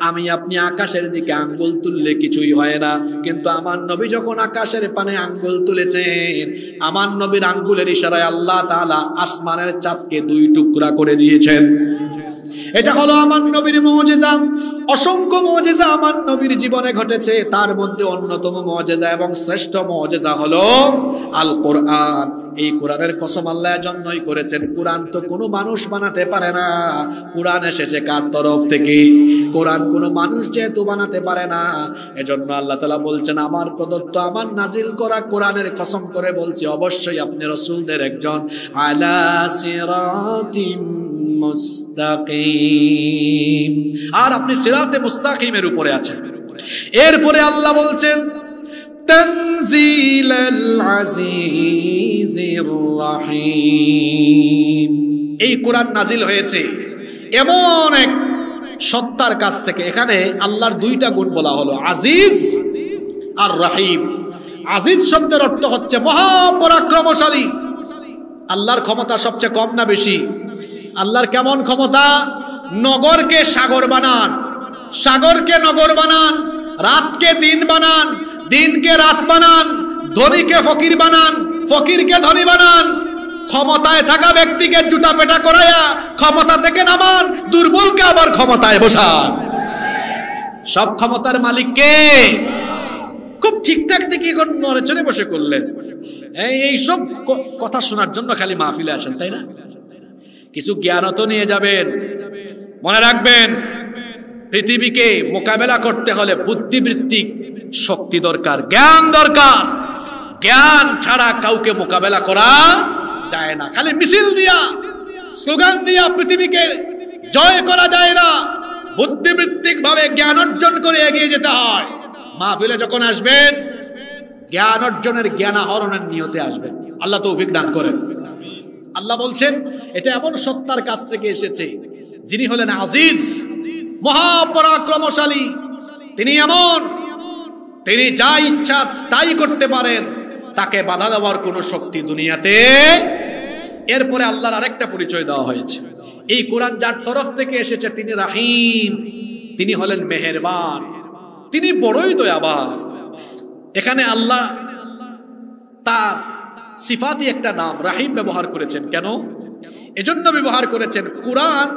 আমি আপনি আকাশের দিকে আঙ্গুল তুললে কিছুই হয় না, কিন্তু আমার নবী যখন আকাশের পানে আঙ্গুল তুলেছেন, আমার নবীর আঙ্গুলের ইশারায় আল্লাহ তাআলা আসমানের চাঁদকে 2 টুকরা করে দিয়েছেন। এটা হলো আমার নবীর মুজিজা। অসংখ্য মুজিজা আমার নবীর জীবনে ঘটেছে, তার মধ্যে অন্যতম মুজিজা এবং শ্রেষ্ঠ মুজিজা হলো আল কোরআন। এই কোরআনের কসম আল্লাহ জন্যই করেছেন। কোরআন তো কোনো মানুষ বানাতে পারে না। কোরআন এসেছে কার তরফ থেকে? কোরআন কোনো মানুষ যেহেতু বানাতে পারে না, এজন্য আল্লাহ তাআলা বলছেন আমার প্রদত্ত, আমার নাজিল করা কোরআনের কসম করে বলছি, অবশ্যই আপনি রাসূলদের একজন। আলা সিরাতিম মুস্তাকিম, আর আপনি সিরাতে মুস্তাকিমের উপরে আছেন। এরপরে আল্লাহ বলছেন তানজিলাল আজিজির রহিম, এই কোরআন নাজিল হয়েছে এমন এক সত্তার কাছ থেকে। এখানে আল্লাহর 2টা গুণ বলা হলো, আজিজ আর রহিম। আজিজ শব্দের অর্থ হচ্ছে মহাপরাক্রমশালী। আল্লাহর ক্ষমতা সবচেয়ে কম না বেশি? আল্লাহর কেমন ক্ষমতা? নগরকে সাগর বানান, সাগরকে নগর বানান, রাতকে দিন বানান, দিনকে রাত বানান, ধনীকে ফকির বানান, ফকিরকে ধনী বানান। ক্ষমতায় থাকা ব্যক্তিকে জুতা পেটা করায়া ক্ষমতা থেকে নামান, দুর্বলকে আবার ক্ষমতায় বসান। সব ক্ষমতার মালিক কে? খুব ঠিকঠাক দেখি এখন নড়ে চড়ে বসে করলেন। এই সব কথা শোনার জন্য খালি মাহফিলে আসেন, তাই না? কিছু জ্ঞান তো নিয়ে যাবেন। মনে রাখবেন, পৃথিবীকে মোকাবেলা করতে হলে বুদ্ধিবৃত্তিক শক্তি দরকার, জ্ঞান দরকার। জ্ঞান ছাড়া কাউকে মোকাবেলা করা যায় না। খালি মিছিল দিয়া, স্লোগান দিয়া পৃথিবীকে জয় করা যায় না। বুদ্ধিবৃত্তিক ভাবে জ্ঞান অর্জন করে এগিয়ে যেতে হয়। মাহফিলে যখন আসবেন জ্ঞান অর্জনের, জ্ঞান আহরণের নিয়তে আসবেন। আল্লাহ তৌফিক দান করেন। আল্লাহ বলছেন এটা এমন সত্তার কাছ থেকে এসেছে যিনি হলেন আজিজ, মহাপরাক্রমশালী। তিনি এমন, তিনি যা ইচ্ছা তাই করতে পারেন, তাকে বাধা দেওয়ার কোনো শক্তি দুনিয়াতে। এরপরে আল্লাহর আরেকটা পরিচয় দেওয়া হয়েছে, এই কোরআন যার তরফ থেকে এসেছে তিনি রাহিম, তিনি হলেন মেহেরবান, তিনি বড়ই দয়াবান। এখানে আল্লাহ তার সিফাতি একটা নাম রাহিম ব্যবহার করেছেন। কেন? এজন্য ব্যবহার করেছেন, কোরআন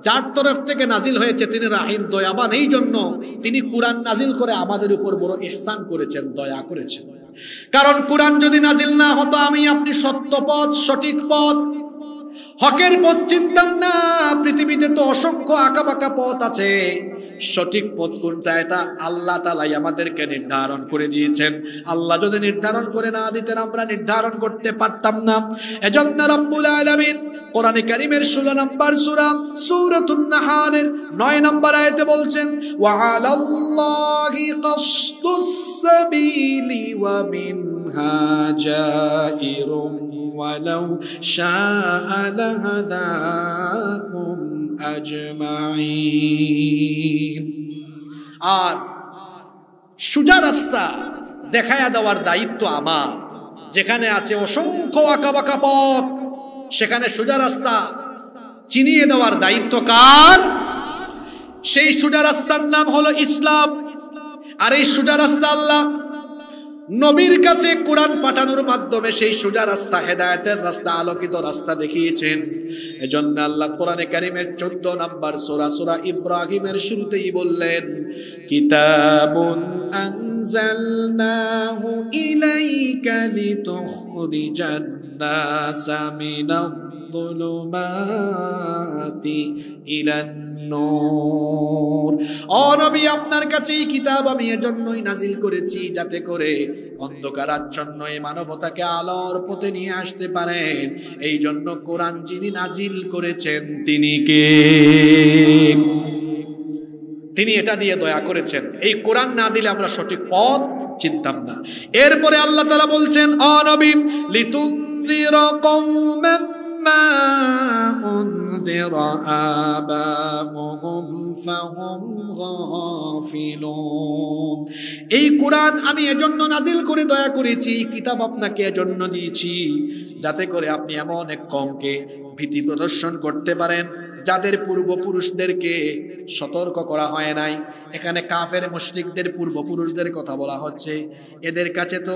যার তরফ থেকে নাজিল হয়েছে তিনি রাহিম, দয়াবান। এই জন্য তিনি কোরআন নাজিল করে আমাদের উপর বড় ইহসান করেছেন, দয়া করেছেন। কারণ কোরআন যদি নাজিল না হতো, আমি আপনি সত্য পথ, সঠিক পথ, হকের পথ চিনতাম না। পৃথিবীতে তো অসংখ্য আঁকাবাঁকা পথ আছে, সঠিক পথ কোনটা এটা আল্লাহ তাআলাই আমাদেরকে নির্ধারণ করে দিয়েছেন। আল্লাহ যদি নির্ধারণ করে না দিতেন আমরা নির্ধারণ করতে পারতাম না। এজন্য রব্বুল আলামিন কোরআনে কারীমের 16 নম্বর সূরা সূরাতুন নাহালের 9 নম্বর আয়াতে বলছেন, ওয়া আলাল্লাহি কাসদুস সাবিলি ওয়া মিনহা জাইরুম ওয়ালাউ শাআ লাহাদাকুম আজমাইন। আর সোজা রাস্তা দেখায়া দেওয়ার দায়িত্ব আমার। যেখানে আছে অসংখ্য আঁকাবাঁকা পথ, সেখানে সোজা রাস্তা চিনিয়ে দেওয়ার দায়িত্ব কার? সেই সোজা রাস্তার নাম হলো ইসলাম। আর এই সোজা রাস্তা আল্লাহ নবীর কাছে কোরআন পাঠানোর মাধ্যমে সেই সোজা রাস্তা, হেদায়েতের রাস্তা, আলোকিত রাস্তা দেখিয়েছেন। এজন্য আল্লাহ কোরআনে কারীমের 14 নম্বর সূরা, সূরা ইব্রাহিমের শুরুতেই বললেন, কিতাবুন আনজালনাহু ইলাইকা লিতুখরিজান নাসা মিনায-যুলুমাতি ইলান নূর। ও নবী, আপনার কাছে এই কিতাব আমি এজন্যই নাজিল করেছি যাতে করে অন্ধকারাচ্ছন্ন এই মানবতাকে আলোর পথে নিয়ে আসতে পারেন। এই জন্য কোরআন যিনি নাজিল করেছেন তিনি কে? তিনি এটা দিয়ে দয়া করেছেন। এই কোরআন না দিলে আমরা সঠিক পথ চিনতাম না। এরপরে আল্লাহ তাআলা বলছেন, ও নবী, লিতুনযিরা কওমান মা উনযিরা আবাউহুম ফাহুম গাফিলুন। এই কোরআন আমি এজন্য নাজিল করে দয়া করেছি, কিতাব আপনাকে এজন্য দিয়েছি যাতে করে আপনি এমন এক কওমকে ভীতি প্রদর্শন করতে পারেন যাদের পূর্বপুরুষদেরকে সতর্ক করা হয় নাই। এখানে কাফের মুশরিকদের পূর্বপুরুষদের কথা বলা হচ্ছে। এদের কাছে তো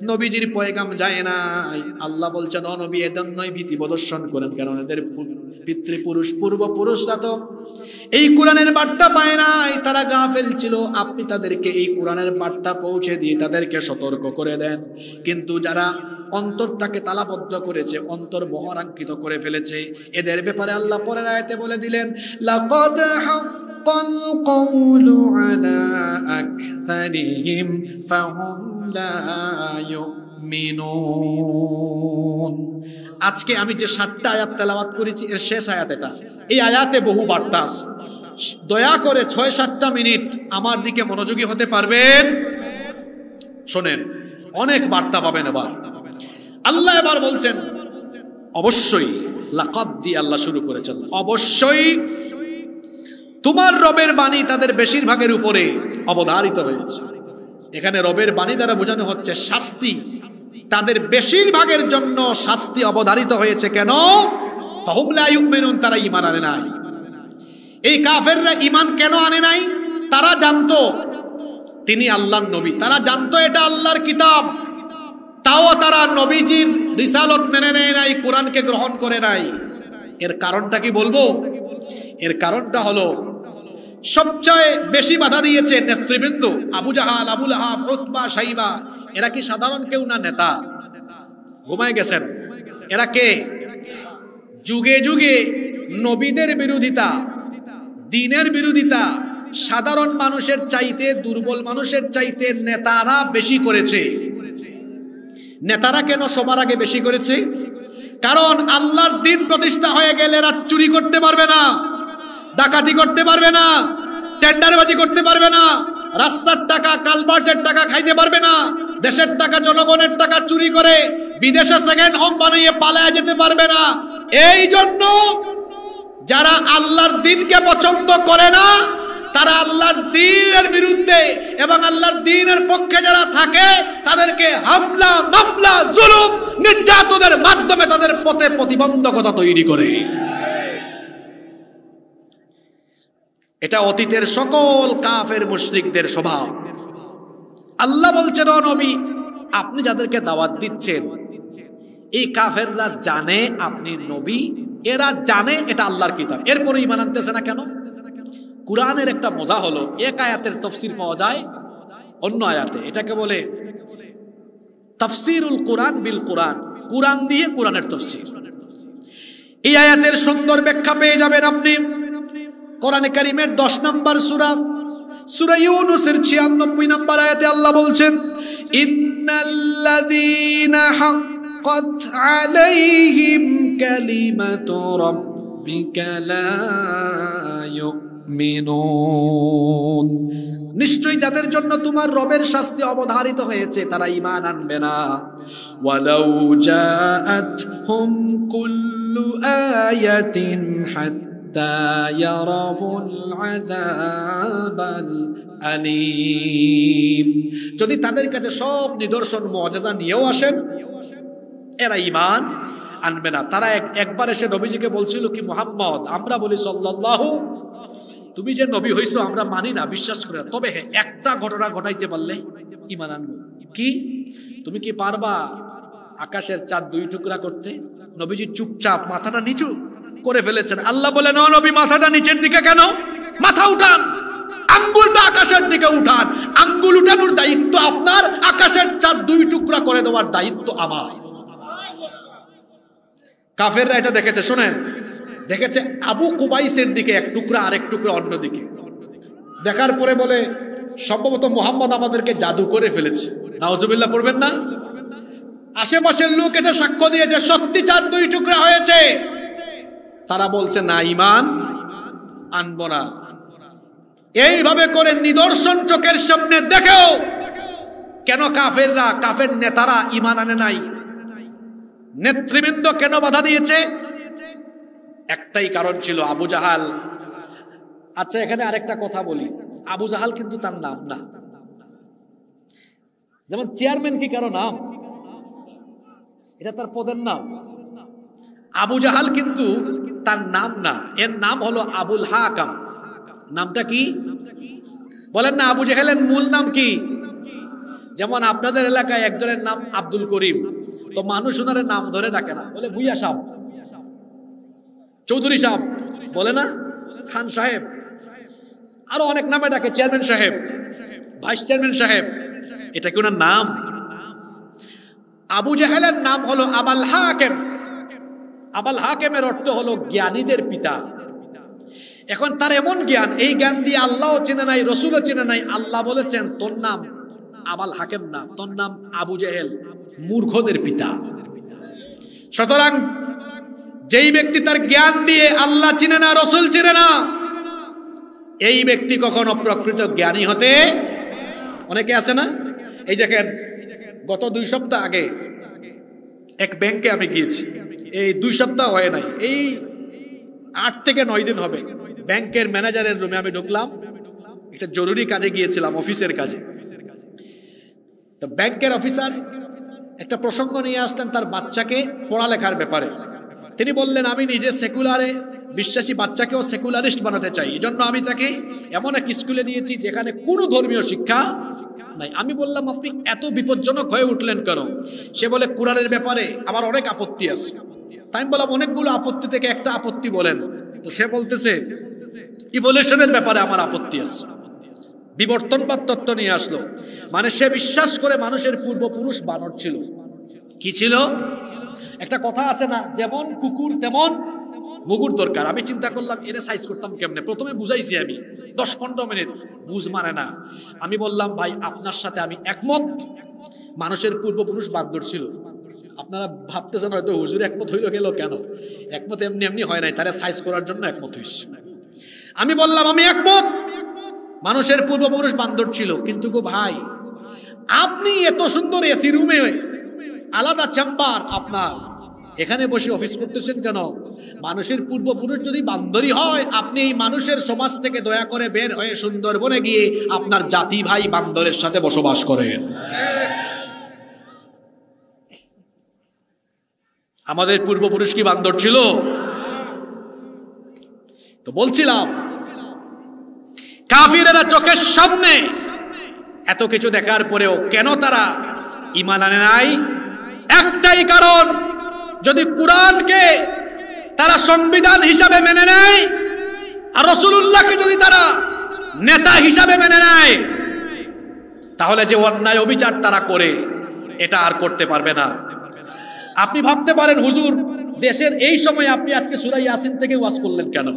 নবীজির পয়গাম যায় নাই। আল্লাহ বলছেন, ও নবী, এদের নয় ভীতি প্রদর্শন করেন, কারণ এদের পিতৃপুরুষ, পূর্বপুরুষরা তো এই কোরআনের বার্তা পায় নাই, তারা গাফেল ছিল। আপনি তাদেরকে এই কোরআনের বার্তা পৌঁছে দিয়ে তাদেরকে সতর্ক করে দেন। কিন্তু যারা অন্তরটাকে তালাবদ্ধ করেছে, অন্তর মোহরাঙ্কিত করে ফেলেছে, এদের ব্যাপারে আল্লাহ পরের আয়াতে বলে দিলেন, লাকাদ হাক্কাল কওলু আলা আকসারিহিম ফাহুম লা ইউমিনুন। আজকে আমি যে 7টা আয়াত তেলাওয়াত করেছি এর শেষ আয়াত এটা। এই আয়াতে বহু বার্তা আছে। দয়া করে 6-7টা মিনিট আমার দিকে মনোযোগী হতে পারবেন? শোনেন, অনেক বার্তা পাবেন। এবার আল্লাহ এবার বলছেন, অবশ্যই, লাকাদ দিয়ে আল্লাহ শুরু করেছেন, অবশ্যই তোমার রবের বাণী তাদের বেশিরভাগের উপরে অবধারিত হয়েছে। এখানে রবের বাণী দ্বারা বোঝানো হচ্ছে শাস্তি। তাদের বেশিরভাগের জন্য শাস্তি অবধারিত হয়েছে। কেন? ফাহুম লা ইউমিনুন, তারা ঈমান আনে নাই। এই কাফেররা ঈমান কেন আনে নাই? তারা জানতো তিনি আল্লাহর নবী, তারা জানতো এটা আল্লাহর কিতাব, তাও তারা নবীজির রিসালত মেনে নেয় নাই, কোরআনকে গ্রহণ করে নাই। এর কারণটা কি বলবো? এর কারণটা হলো সবচেয়ে বেশি বাধা দিয়েছে নেতৃবৃন্দ। আবু জাহাল, আবু লাহাব, উতবা, শাইবা, এরা কি সাধারণ কেউ না? নেতা। ঘুমায় গেছেন। এরা কে? যুগে যুগে নবীদের বিরোধিতা, দ্বীনের বিরোধিতা সাধারণ মানুষের চাইতে, দুর্বল মানুষের চাইতে নেতারা বেশি করেছে। নেতারা কেন সবার আগে বেশি করেছে? কারণ আল্লাহর দ্বীন প্রতিষ্ঠা হয়ে গেলে এরা চুরি করতে পারবে না, ডাকাতি করতে পারবে না, টেন্ডারবাজি করতে পারবে না, রাস্তার টাকা, কালভার্টের টাকা খাইতে পারবে না, দেশের টাকা, জনগণের টাকা চুরি করে বিদেশে সেকেন্ড হোম বানিয়ে পালায় যেতে পারবে না। এই জন্য যারা আল্লাহর দ্বীনকে পছন্দ করে না, তারা আল্লাহর দ্বীনের বিরুদ্ধে এবং আল্লাহর দ্বীনের পক্ষে যারা থাকে তাদেরকে হামলা, মামলা, জুলুম, নির্যাতনের মাধ্যমে তাদের পথে প্রতিবন্ধকতা তৈরি করে। এটা অতীতের সকল কাফের মুশরিকদের স্বভাব। আল্লাহ বলছেন, ও নবী, আপনি যাদেরকে দাওয়াত দিচ্ছেন এই কাফেররা জানে আপনি নবী, এরা জানে এটা আল্লাহর কিতাব, এরপরে ঈমান আনতেছে না কেন? কুরআনের একটা মজা হলো, এক আয়াতের তাফসীর পাওয়া যায় অন্য আয়াতে। এটাকে বলে তাফসীরুল কুরআন বিল কুরআন, কুরআন দিয়ে কুরআনের তাফসীর। এই আয়াতের সুন্দর ব্যাখ্যা পেয়ে যাবেন আপনি কোরআনে কারীমের 10 নম্বর সূরা, সূরা ইউনূসের 96 নম্বর আয়াতে আল্লাহ বলছেন, ইন্নাল্লাযীনা হাক্কাত আলাইহিম কালিমাতু রাব্বিকা লা মিনুন, নিশ্চয়ই যাদের জন্য তোমার রবের শাস্তি অবধারিত হয়েছে তারা ঈমান আনবে না। ওয়ালাউ জাআতহুম কুল্লু আয়াতিন হাত্তা ইয়ারাফুল আযাবাল আলীম, যদি তাদের কাছে সব নিদর্শন মুআজিজা নিয়েও আসেন এরা ঈমান আনবে না। তারা একবার এসে নবীজিকে বলছিল কি, মুহাম্মদ, আমরা বলি সাল্লাল্লাহু, তুমি যে নবী হইছো আমরা মানি না, বিশ্বাস করি না, তবে হ্যাঁ একটা ঘটনা ঘটাইতে পারলে ঈমান আনবো। কি? তুমি কি পারবা আকাশের চাঁদ 2 টুকরা করতে? নবীজি চুপচাপ মাথাটা নিচু করে ফেলেছেন। আল্লাহ বলেন, ও নবী, মাথাটা নিচের দিকে কেন? মাথা উঠান, আঙ্গুলটা আকাশের দিকে উঠান। আঙ্গুল উঠানোর দায়িত্ব আপনার, আকাশের চাঁদ 2 টুকরা করে দেওয়ার দায়িত্ব আমার। কাফেররা এটা দেখেছে, শোনেন, দেখেছে আবু কুবাইসের দিকে এক টুকরা, আরেক টুকরা অন্য দিকে। দেখার পরে বলে, সম্ভবত মুহাম্মদ আমাদেরকে জাদু করে ফেলেছে। নাউজুবিল্লাহ পড়বেন না? আশেপাশের লোক এতে সাক্ষ্য দিয়েছে সত্যি চাঁদ 2 টুকরা হয়েছে। তারা বলছে না, ঈমান আনবো না। এইভাবে করে নিদর্শন চোখের সামনে দেখেও কেন কাফেররা, কাফের নেতারা ঈমান আনে নাই? নেতৃবৃন্দ কেন বাধা দিয়েছে? একটাই কারণ ছিল, আবু জাহাল। আচ্ছা, এখানে আরেকটা কথা বলি, আবু জাহাল কিন্তু তার নাম না। যেমন চেয়ারম্যান কি কারো নাম? এটা তার পদের নাম। আবু জাহাল কিন্তু তার নাম না, এর নাম হলো আবুল হাকাম। নামটা কি বলেন না? আবু জাহেলের মূল নাম কি? যেমন আপনাদের এলাকায় একজনের নাম আব্দুল করিম, তো মানুষ ওনার নাম ধরে ডাকে না, বলে ভুইয়া সাহেব, চৌধুরী সাহেব বলে না, খান সাহেব, আরো অনেক নামে ডাকে, চেয়ারম্যান সাহেব, ভাইস চেয়ারম্যান সাহেব। এটা কি ওনার নাম? আবু জাহেলের নাম হলো আবুল হাকিম। আবুল হাকিমের অর্থ হলো জ্ঞানীদের পিতা। এখন তার এমন জ্ঞান, এই জ্ঞান দিয়ে আল্লাহও চেনে নাই, রসুলও চেনে নাই। আল্লাহ বলেছেন, তোর নাম আবুল হাকিম না, তোর নাম আবু জাহেল, মূর্খদের পিতা। সুতরাং যেই ব্যক্তি তার জ্ঞান দিয়ে আল্লাহ চিনে না, রসুল চিনে না, এই ব্যক্তি কখনো প্রকৃত জ্ঞানী হতে, অনেকে আছে না, এই দেখেন গত 2 সপ্তাহ আগে এক ব্যাংকে আমি গিয়েছি, এই 2 সপ্তাহ হয় নাই, এই 8 থেকে 9 দিন হবে। ব্যাংকের ম্যানেজারের রুমে আমি ঢুকলাম, একটা জরুরি কাজে গিয়েছিলাম, অফিসের কাজে। তো ব্যাংকের অফিসার একটা প্রসঙ্গ নিয়ে আসতেন তার বাচ্চাকে পড়ালেখার ব্যাপারে। তিনি বললেন, আমি নিজে সেকুলারে বিশ্বাসী, বাচ্চাকেও সেকুলারিস্ট বানাতে চাই, এই জন্য আমি তাকে এমন এক স্কুলে দিয়েছি যেখানে কোনো ধর্মীয় শিক্ষা নাই। আমি বললাম, আপনি এত বিপজ্জনক হয়ে উঠলেন কেন? সে বলে, কোরআনের ব্যাপারে আমার অনেক আপত্তি আছে। তাই আমি বললাম, অনেকগুলো আপত্তি থেকে একটা আপত্তি বলেন। তো সে বলতেছে, ইভলিউশনের ব্যাপারে আমার আপত্তি আছে। বিবর্তনবাদ তত্ত্ব নিয়ে আসলো, মানে সে বিশ্বাস করে মানুষের পূর্বপুরুষ বানর ছিল। কি ছিল? একটা কথা আছে না, যেমন কুকুর তেমন মুগুর দরকার। আমি চিন্তা করলাম এর সাইজ করতাম কেমনে। প্রথমে বুঝাইছি আমি 10-15 মিনিট, বুঝ মানে না। আমি বললাম, ভাই আপনার সাথে আমি একমত, মানুষের পূর্বপুরুষ বান্দর ছিল। আপনারা ভাবতেছেন হয়তো হুজুর একমত হইল গেল কেন? একমত এমনি এমনি হয় নাই, তারা সাইজ করার জন্য একমত হইছে। আমি বললাম আমি একমত, মানুষের পূর্বপুরুষ বান্দর ছিল, কিন্তু গো ভাই, আপনি এত সুন্দর এসি রুমে আলাদা চেম্বার আপনার, এখানে বসে অফিস করতেছেন কেন? মানুষের পূর্বপুরুষ যদি বান্দরই হয়, আপনি এই মানুষের সমাজ থেকে দয়া করে বের হয়ে সুন্দরবনে গিয়ে আপনার জাতি ভাই বান্দরের সাথে বসবাস করেন। আমাদের পূর্বপুরুষ কি বান্দর ছিল? তো বলছিলাম, কাফিরেরা চোখের সামনে এত কিছু দেখার পরেও কেন তারা ঈমান আনে নাই? একটাই কারণ, যদি কোরআনকে তারা সংবিধান হিসাবে মেনে নেয় আর রাসূলুল্লাহকে যদি তারা নেতা হিসাবে মেনে নেয়, তাহলে যে অন্যায় অবিচার তারা করে এটা আর করতে পারবে না। আপনি ভাবতে পারেন, হুজুর দেশের এই সময় আপনি আজকে সূরা ইয়াসিন থেকে ওয়াজ করলেন কেন?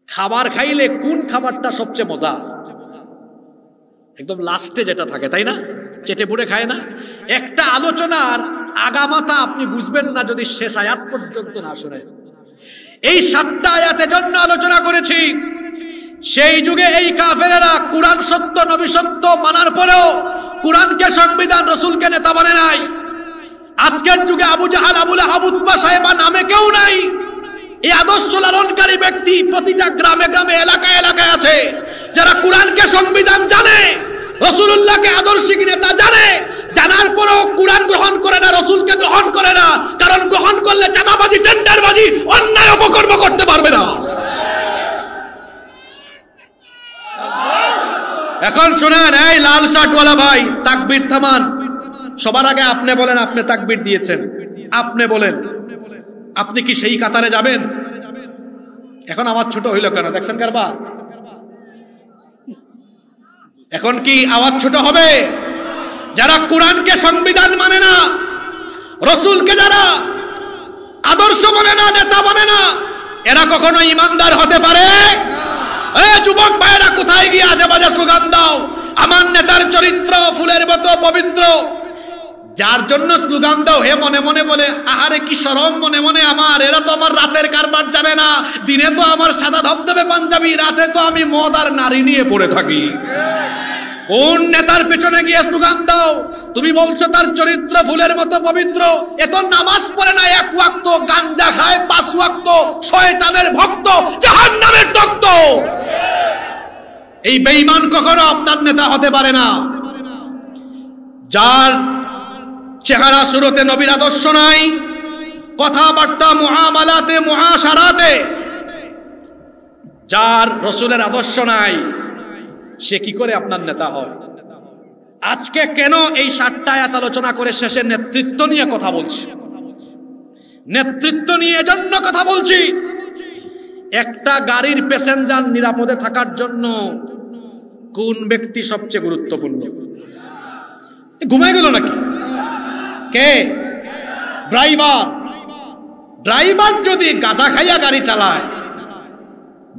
খাবার খাইলে কোন খাবারটা সবচেয়ে মজা? একদম লাস্টে যেটা থাকে, তাই না? চেটে পুড়ে খায় না? একটা আলোচনার আগামাতা আপনি বুঝবেন না যদি শেষ আয়াত পর্যন্ত না শুনেন। এই 7টা আয়াতের জন্য আলোচনা করেছি। সেই যুগে এই কাফেরেরা কুরআন সত্য, নবী সত্য মানার পরেও কুরআনকে সংবিধান, রাসূলকে নেতা মানে নাই। আজকের যুগে আবু জাহাল, আবু লাহাব, উতবা, সাহেবা নামে কেউ নাই। এই আদর্শ লালনকারী ব্যক্তি প্রতিটা গ্রামে গ্রামে, এলাকায় এলাকায় আছে, যারা কুরআনকে সংবিধান জানে, রাসূলুল্লাহকে আদর্শিক নেতা জানে, জানার পরেও কুরআন গ্রহণ করে না, রাসূলকে গ্রহণ করে না। কারণ গ্রহণ করলে চাঁদাবাজি, টেন্ডারবাজি, অন্যায় অপকর্ম করতে পারবে না। এখন শুনেন, এই লাল শার্টওয়ালা ভাই, তাকবীর থামান। সবার আগে আপনি বলেন, আপনি তাকবীর দিয়েছেন, আপনি বলেন, আপনি কি সেই কাতারে যাবেন? এখন আওয়াজ ছোট হইল কেন? দেখছেন কারবা? এখন কি আওয়াজ ছোট হবে? যারা কোরআনকে সংবিধান মানে না, রাসূলকে যারা আদর্শ মানে না, নেতা মানে না, এরা কখনো ইমানদার হতে পারে? যুবক ভাইয়েরা কোথায় গিয়ে আজে বাজে স্লোগান দাও, আমার নেতার চরিত্র ফুলের মতো পবিত্র। যার জন্য স্লোগান দাও, হে মনে মনে বলে, আহারে কি শরম মনে মনে আমার, এরা তো আমার রাতের কারবার জানে না। দিনে তো আমার সাদা ধবধবে পাঞ্জাবি, রাতে তো আমি মদ আর নারী নিয়ে পড়ে থাকি। কোন নেতার পেছনে গিয়ে স্লোগান দাও? তুমি বলছো তার চরিত্র ফুলের মতো পবিত্র, এত নামাজ পড়ে না, 1 ওয়াক্ত গাঞ্জা খায়, 5 ওয়াক্ত, শয়তানের ভক্ত, জাহান্নামের তক্ত। এই বেঈমান কখনো আপনার নেতা হতে পারে না। যার চেহারা সুরতে নবীর আদর্শ নাই, কথাবার্তা, মুআমালাতে, মুআশারাতে যার রাসূলের আদর্শ নাই, সে কি করে আপনার নেতা হয়? আজকে কেন এই 7টা আয়াত আলোচনা করে শেষে নেতৃত্ব নিয়ে কথা বলছি? নেতৃত্ব নিয়ে এজন্য কথা বলছি, একটা গাড়ির প্যাসেঞ্জার নিরাপদে থাকার জন্য কোন ব্যক্তি সবচেয়ে গুরুত্বপূর্ণ? ঘুমায় গেল নাকি? কে? ড্রাইভার। ড্রাইভার যদি গাঁজা খাইয়া গাড়ি চালায়,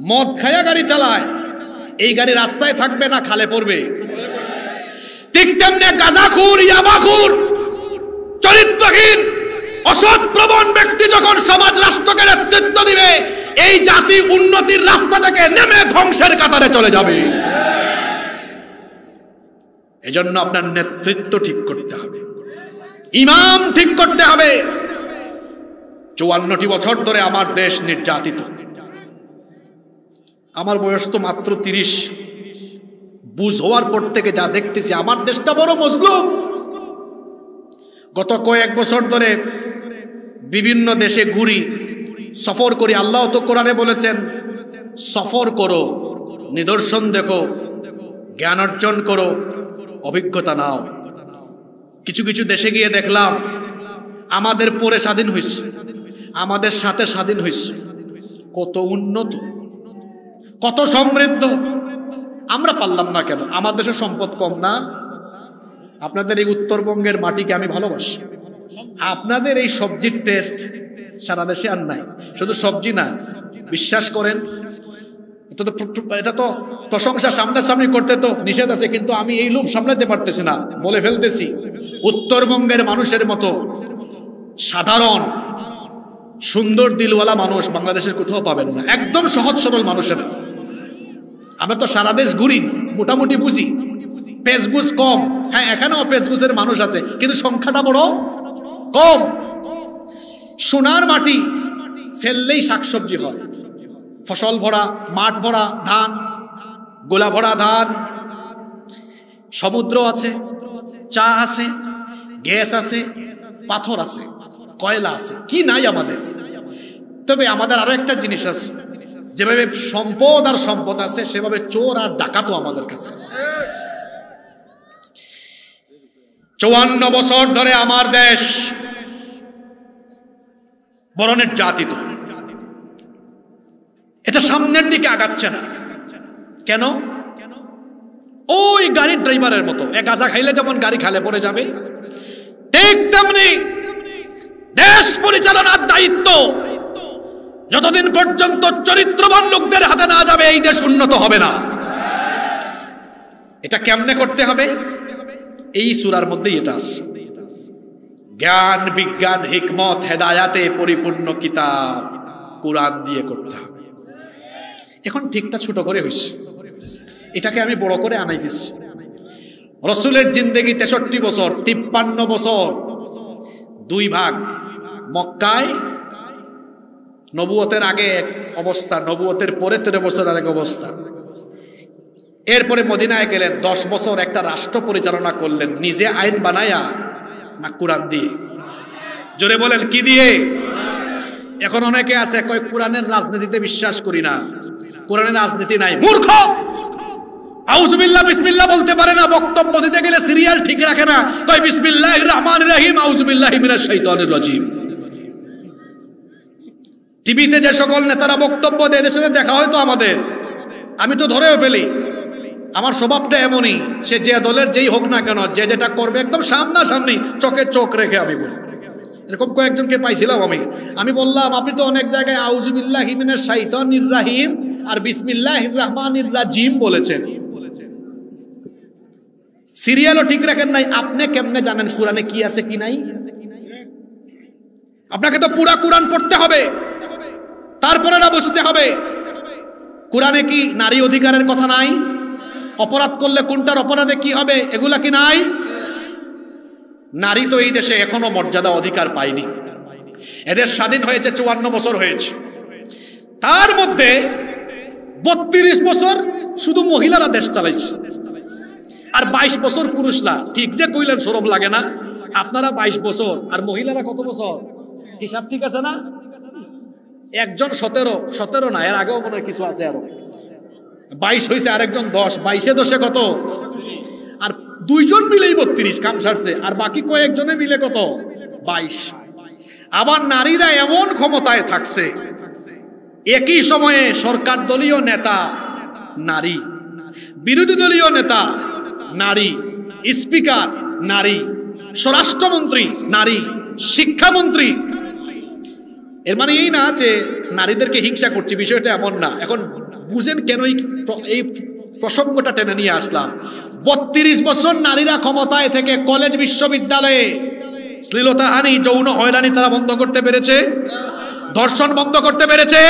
মদ খাইয়া গাড়ি চালায়, এই গাড়ি রাস্তায় থাকবে না খালে পড়বে? ঠিক তেমনি গাঁজাখুর, ইয়াবাখুর, চরিত্রহীন, অসৎ প্রবণ ব্যক্তি যখন সমাজ রাষ্ট্রকে নেতৃত্ব দিবে, এই জাতি উন্নতির রাস্তা থেকে নেমে ধ্বংসের কাতারে চলে যাবে। এজন্য আপনার নেতৃত্ব ঠিক করতে হবে, ইমাম ঠিক করতে হবে। 54টি বছর ধরে আমার দেশ নির্যাতিত। আমার বয়স তো মাত্র 30। বুঝ হওয়ার পর থেকে যা দেখতেছি, আমার দেশটা বড় মজলুম। গত কয়েক বছর ধরে বিভিন্ন দেশে ঘুরি, সফর করি। আল্লাহ তো কোরআনে বলেছেন, সফর করো, নিদর্শন দেখো, জ্ঞান অর্জন করো, অভিজ্ঞতা নাও। কিছু কিছু দেশে গিয়ে দেখলাম, আমাদের পরে স্বাধীন হয়েছে, আমাদের সাথে স্বাধীন হয়েছে, কত উন্নত, কত সমৃদ্ধ। আমরা পারলাম না কেন? আমার দেশের সম্পদ কম না? আপনাদের এই উত্তরবঙ্গের মাটিকে আমি ভালোবাসি। আপনাদের এই সবজির টেস্ট সারা দেশে আর নাই। শুধু সবজি না, বিশ্বাস করেন, এটা তো প্রশংসা সামনাসামনি করতে তো নিষেধ আছে, কিন্তু আমি এই লোভ সামলাতে পারতেছি না, বলে ফেলতেছি। উত্তরবঙ্গের মানুষের মতো সাধারণ সুন্দর দিলওয়ালা মানুষ বাংলাদেশের কোথাও পাবেন না। একদম সহজ সরল মানুষের। আমরা তো সারা দেশ ঘুরি, মোটামুটি বুঝি। পেশগুজ কম, হ্যাঁ এখানেও পেশগুজের মানুষ আছে, কিন্তু সংখ্যাটা বড় কম। সোনার মাটি ফেললেই শাকসবজি হয়, ফসল ভরা মাঠ ভরা ধান, গোলা ভরা ধান। সমুদ্র আছে, চা আছে, গ্যাস আছে, পাথর আছে, কয়লা আছে, কি নাই আমাদের? তবে আমাদের আরো একটা জিনিস আছে, যেভাবে সম্পদ আর সম্পদ আছে সেভাবে চোর আর ডাকাতও আমাদের কাছে আছে। 54 বছর ধরে আমার দেশ বড় নির্যাতিত, এটা সামনের দিকে আগাচ্ছে না কেন? ওই গাড়ির ড্রাইভারের মতো, এক গাঁজা খাইলে যেমন গাড়ি খালে পড়ে যাবে, ঠিক তেমনি দেশ পরিচালনার দায়িত্ব যতদিন পর্যন্ত চরিত্রবান লোকদের হাতে না যাবে এই দেশ উন্নত হবে না। এটা কেমনে করতে হবে? এই সূরার মধ্যেই এটা আছে। জ্ঞান বিজ্ঞান হিকমত হেদায়াতে পরিপূর্ণ কিতাব কুরআন দিয়ে করতে হবে। এখন ঠিকটা ছোট করে হইছে, এটাকে আমি বড় করে আনাইতেছি। রসুলের জিন্দেগি 63 বছর, 53 বছর, 2 ভাগ। মক্কায় নবুয়তের আগে এক অবস্থা, নবুয়তের পরে 13 বছর আরেক অবস্থা। এরপরে মদিনায় গেলেন, 10 বছর একটা রাষ্ট্র পরিচালনা করলেন। নিজে আইন বানায়া না কুরআন দিয়ে? জোরে বলেন, কি দিয়ে? এখন অনেকে আছে কয় কুরআনের রাজনীতিতে বিশ্বাস করি না, কোরআনের রাজনীতি নাই। মূর্খ! আউযুবিল্লাহ বিসমিল্লাহ বলতে পারে না, বক্তব্য দিতে গেলে সিরিয়াল ঠিক রাখে না, কয় বিসমিল্লাহির রহমানির রহিম আউযুবিল্লাহি মিনাশ শাইতানির রাজিম। টিভিতে যে সকল নেতারা বক্তব্য দেয়, এদের সাথে দেখা হয় তো আমাদের, আমি তো ধরেও ফেলি। আমার স্বভাবটা এমনই, সে যে দলের যেই হোক না কেন, যে যেটা করবে একদম সামনাসামনি চোখে চোখ রেখে আমি বলি। এরকম কয়েকজনকে পাইছিলাম আমি বললাম, আপনি তো অনেক জায়গায় আউযুবিল্লাহি মিনাশ শাইতানির রাজিম আর বিসমিল্লাহির রহমানির রাজিম বলেছেন, সিরিয়ালও ঠিক রাখেন নাই। আপনি কেমনে জানেন কোরআনে কি আছে কি নাই? আপনাকে তো পুরা কোরআন পড়তে হবে, তারপরে না বুঝতে হবে কোরআনে কি নারী অধিকারের কথা নাই? অপরাধ করলে কোনটার অপরাধে কি হবে এগুলা কি নাই? নারী তো এই দেশে এখনো মর্যাদা অধিকার পায়নি। এদের স্বাধীন হয়েছে 54 বছর হয়েছে, তার মধ্যে 32 বছর শুধু মহিলারা দেশ চালাইছে, আর 22 বছর পুরুষরা। ঠিক যে কইলেন, শরম লাগে না? আপনারা 22 বছর আর মহিলারা কত বছর? হিসাব ঠিক আছে না? একজন 17 না, এর আগেও মনে হয় কিছু আছে, আরো 22 হয়েছে, আরেকজন 10, 22 10 কত? আর 2 জন মিলেই 32 কাম সারছে, আর বাকি কয়েকজনে মিলে কত? 22। আবার নারীরা এমন ক্ষমতায় থাকছে, একই সময়ে সরকার দলীয় নেতা নারী, বিরোধী দলীয় নেতা নারী, স্পিকার নারী, স্বরাষ্ট্রমন্ত্রী নারী, শিক্ষামন্ত্রী। এর মানে এই না যে নারীদেরকে হিংসা করছি, বিষয়টা এমন না। এখন বুঝেন কেন এই প্রসঙ্গটা টেনে নিয়ে আসলাম। 32 বছর নারীরা ক্ষমতায় থেকে কলেজ বিশ্ববিদ্যালয়ে শ্লীলতাহানি, যৌন হয়রানি তারা বন্ধ করতে পেরেছে? ধর্ষণ বন্ধ করতে পেরেছে?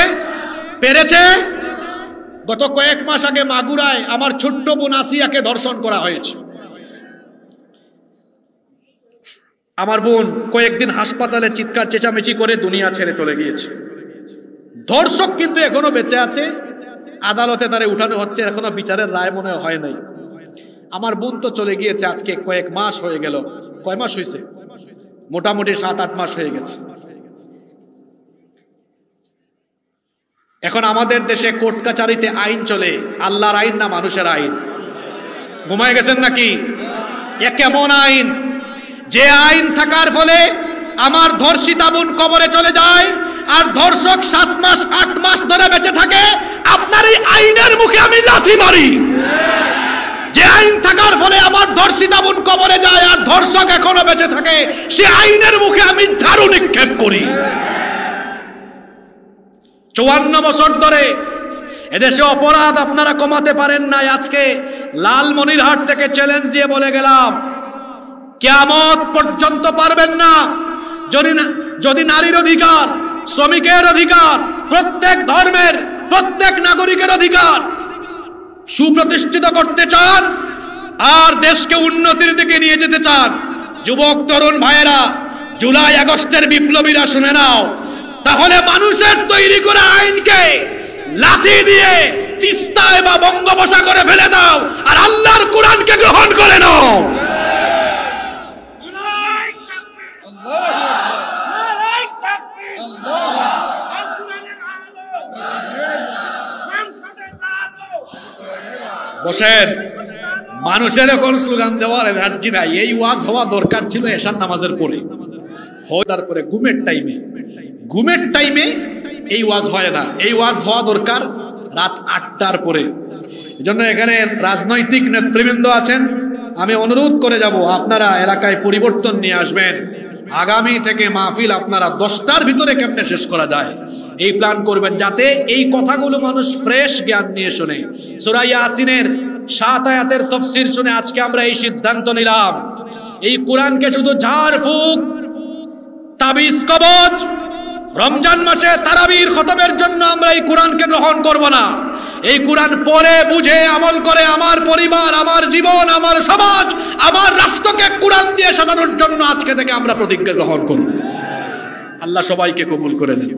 গত কয়েক মাস আগে মাগুরায় আমার ছোট্ট বোন আসিয়াকে ধর্ষণ করা হয়েছে। আমার বোন কয়েকদিন হাসপাতালে চিৎকার চেঁচামেচি করে দুনিয়া ছেড়ে চলে গিয়েছে। ধর্ষক কিন্তু এখনো বেঁচে আছে, আদালতে তারে উঠানো হচ্ছে, এখনো বিচারের রায় মনে হয় নাই। আমার বোন তো চলে গিয়েছে আজকে কয়েক মাস হয়ে গেল। কয় মাস হয়েছে? মোটামুটি 7-8 মাস হয়ে গেছে। এখন আমাদের দেশে কোর্ট কাচারিতে আইন চলে, আল্লাহর আইন না মানুষের আইন? ঘুমায় গেছেন নাকি? এ কেমন আইন? যে আইন থাকার ফলে আমার ধর্ষিতা বোন কবরে চলে যায় আর ধর্ষক 7 মাস 8 মাস ধরে বেঁচে থাকে, আপনার এই আইনের মুখে আমি লাথি মারি। যে আইন থাকার ফলে আমার ধর্ষিতা বোন কবরে যায় আর ধর্ষক এখনো বেঁচে থাকে, সে আইনের মুখে আমি ঝাড়ু নিক্ষেপ করি। 54 বছর ধরে এদেশে অপরাধ আপনারা কমাতে পারেন নাই। আজকে লালমনিরহাট থেকে চ্যালেঞ্জ দিয়ে বলে গেলাম, কিয়ামত পর্যন্ত পারবেন না যদি নারীর অধিকার, শ্রমিকের অধিকার, প্রত্যেক ধর্মের প্রত্যেক নাগরিকের অধিকার সুপ্রতিষ্ঠিত করতে চান আর দেশকে উন্নতির দিকে নিয়ে যেতে চান, যুবক তরুণ ভাইয়েরা, জুলাই আগস্টের বিপ্লবীরা শুনে নাও, তাহলে মানুষের তৈরি করা আইনকে লাথি দিয়ে তিস্তায় বা বঙ্গোপসাগরে ফেলে দাও আর আল্লাহর কোরআনকে গ্রহণ করে নাও। বসেন, মানুষের এখন স্লোগান দেওয়ার এনার্জি নাই। এই ওয়াজ হওয়া দরকার ছিল এশার নামাজের পরে, হওয়ার পরে ঘুমের টাইমে এই ওয়াজ হয় না। এই ওয়াজ হওয়া দরকার রাত 8টার পরে। এজন্য এখানে রাজনৈতিক নেতৃবৃন্দ আছেন, আমি অনুরোধ করে যাব আপনারা এলাকায় পরিবর্তন নিয়ে আসবেন। আগামী থেকে মাহফিল আপনারা 10টার ভিতরে কেমনে শেষ করা যায় এই প্ল্যান করবেন, যাতে এই কথাগুলো মানুষ ফ্রেশ জ্ঞান নিয়ে শুনে। সূরা ইয়াসিনের 7 আয়াতের তাফসীর শুনে আজকে আমরা এই সিদ্ধান্ত নিলাম, এই কোরআনকে শুধু ঝাড়ফুঁক, তাবিজ কবজ, রমজান মাসে তারাবির খতমের জন্য আমরা এই কোরআনকে গ্রহণ করব না। এই কোরআন পড়ে বুঝে আমল করে আমার পরিবার, আমার জীবন, আমার সমাজ, আমার রাষ্ট্রকে কোরআন দিয়ে সাজানোর জন্য আজকে থেকে আমরা প্রতিজ্ঞা গ্রহণ করব। আল্লাহ সবাইকে কবুল করে নেন।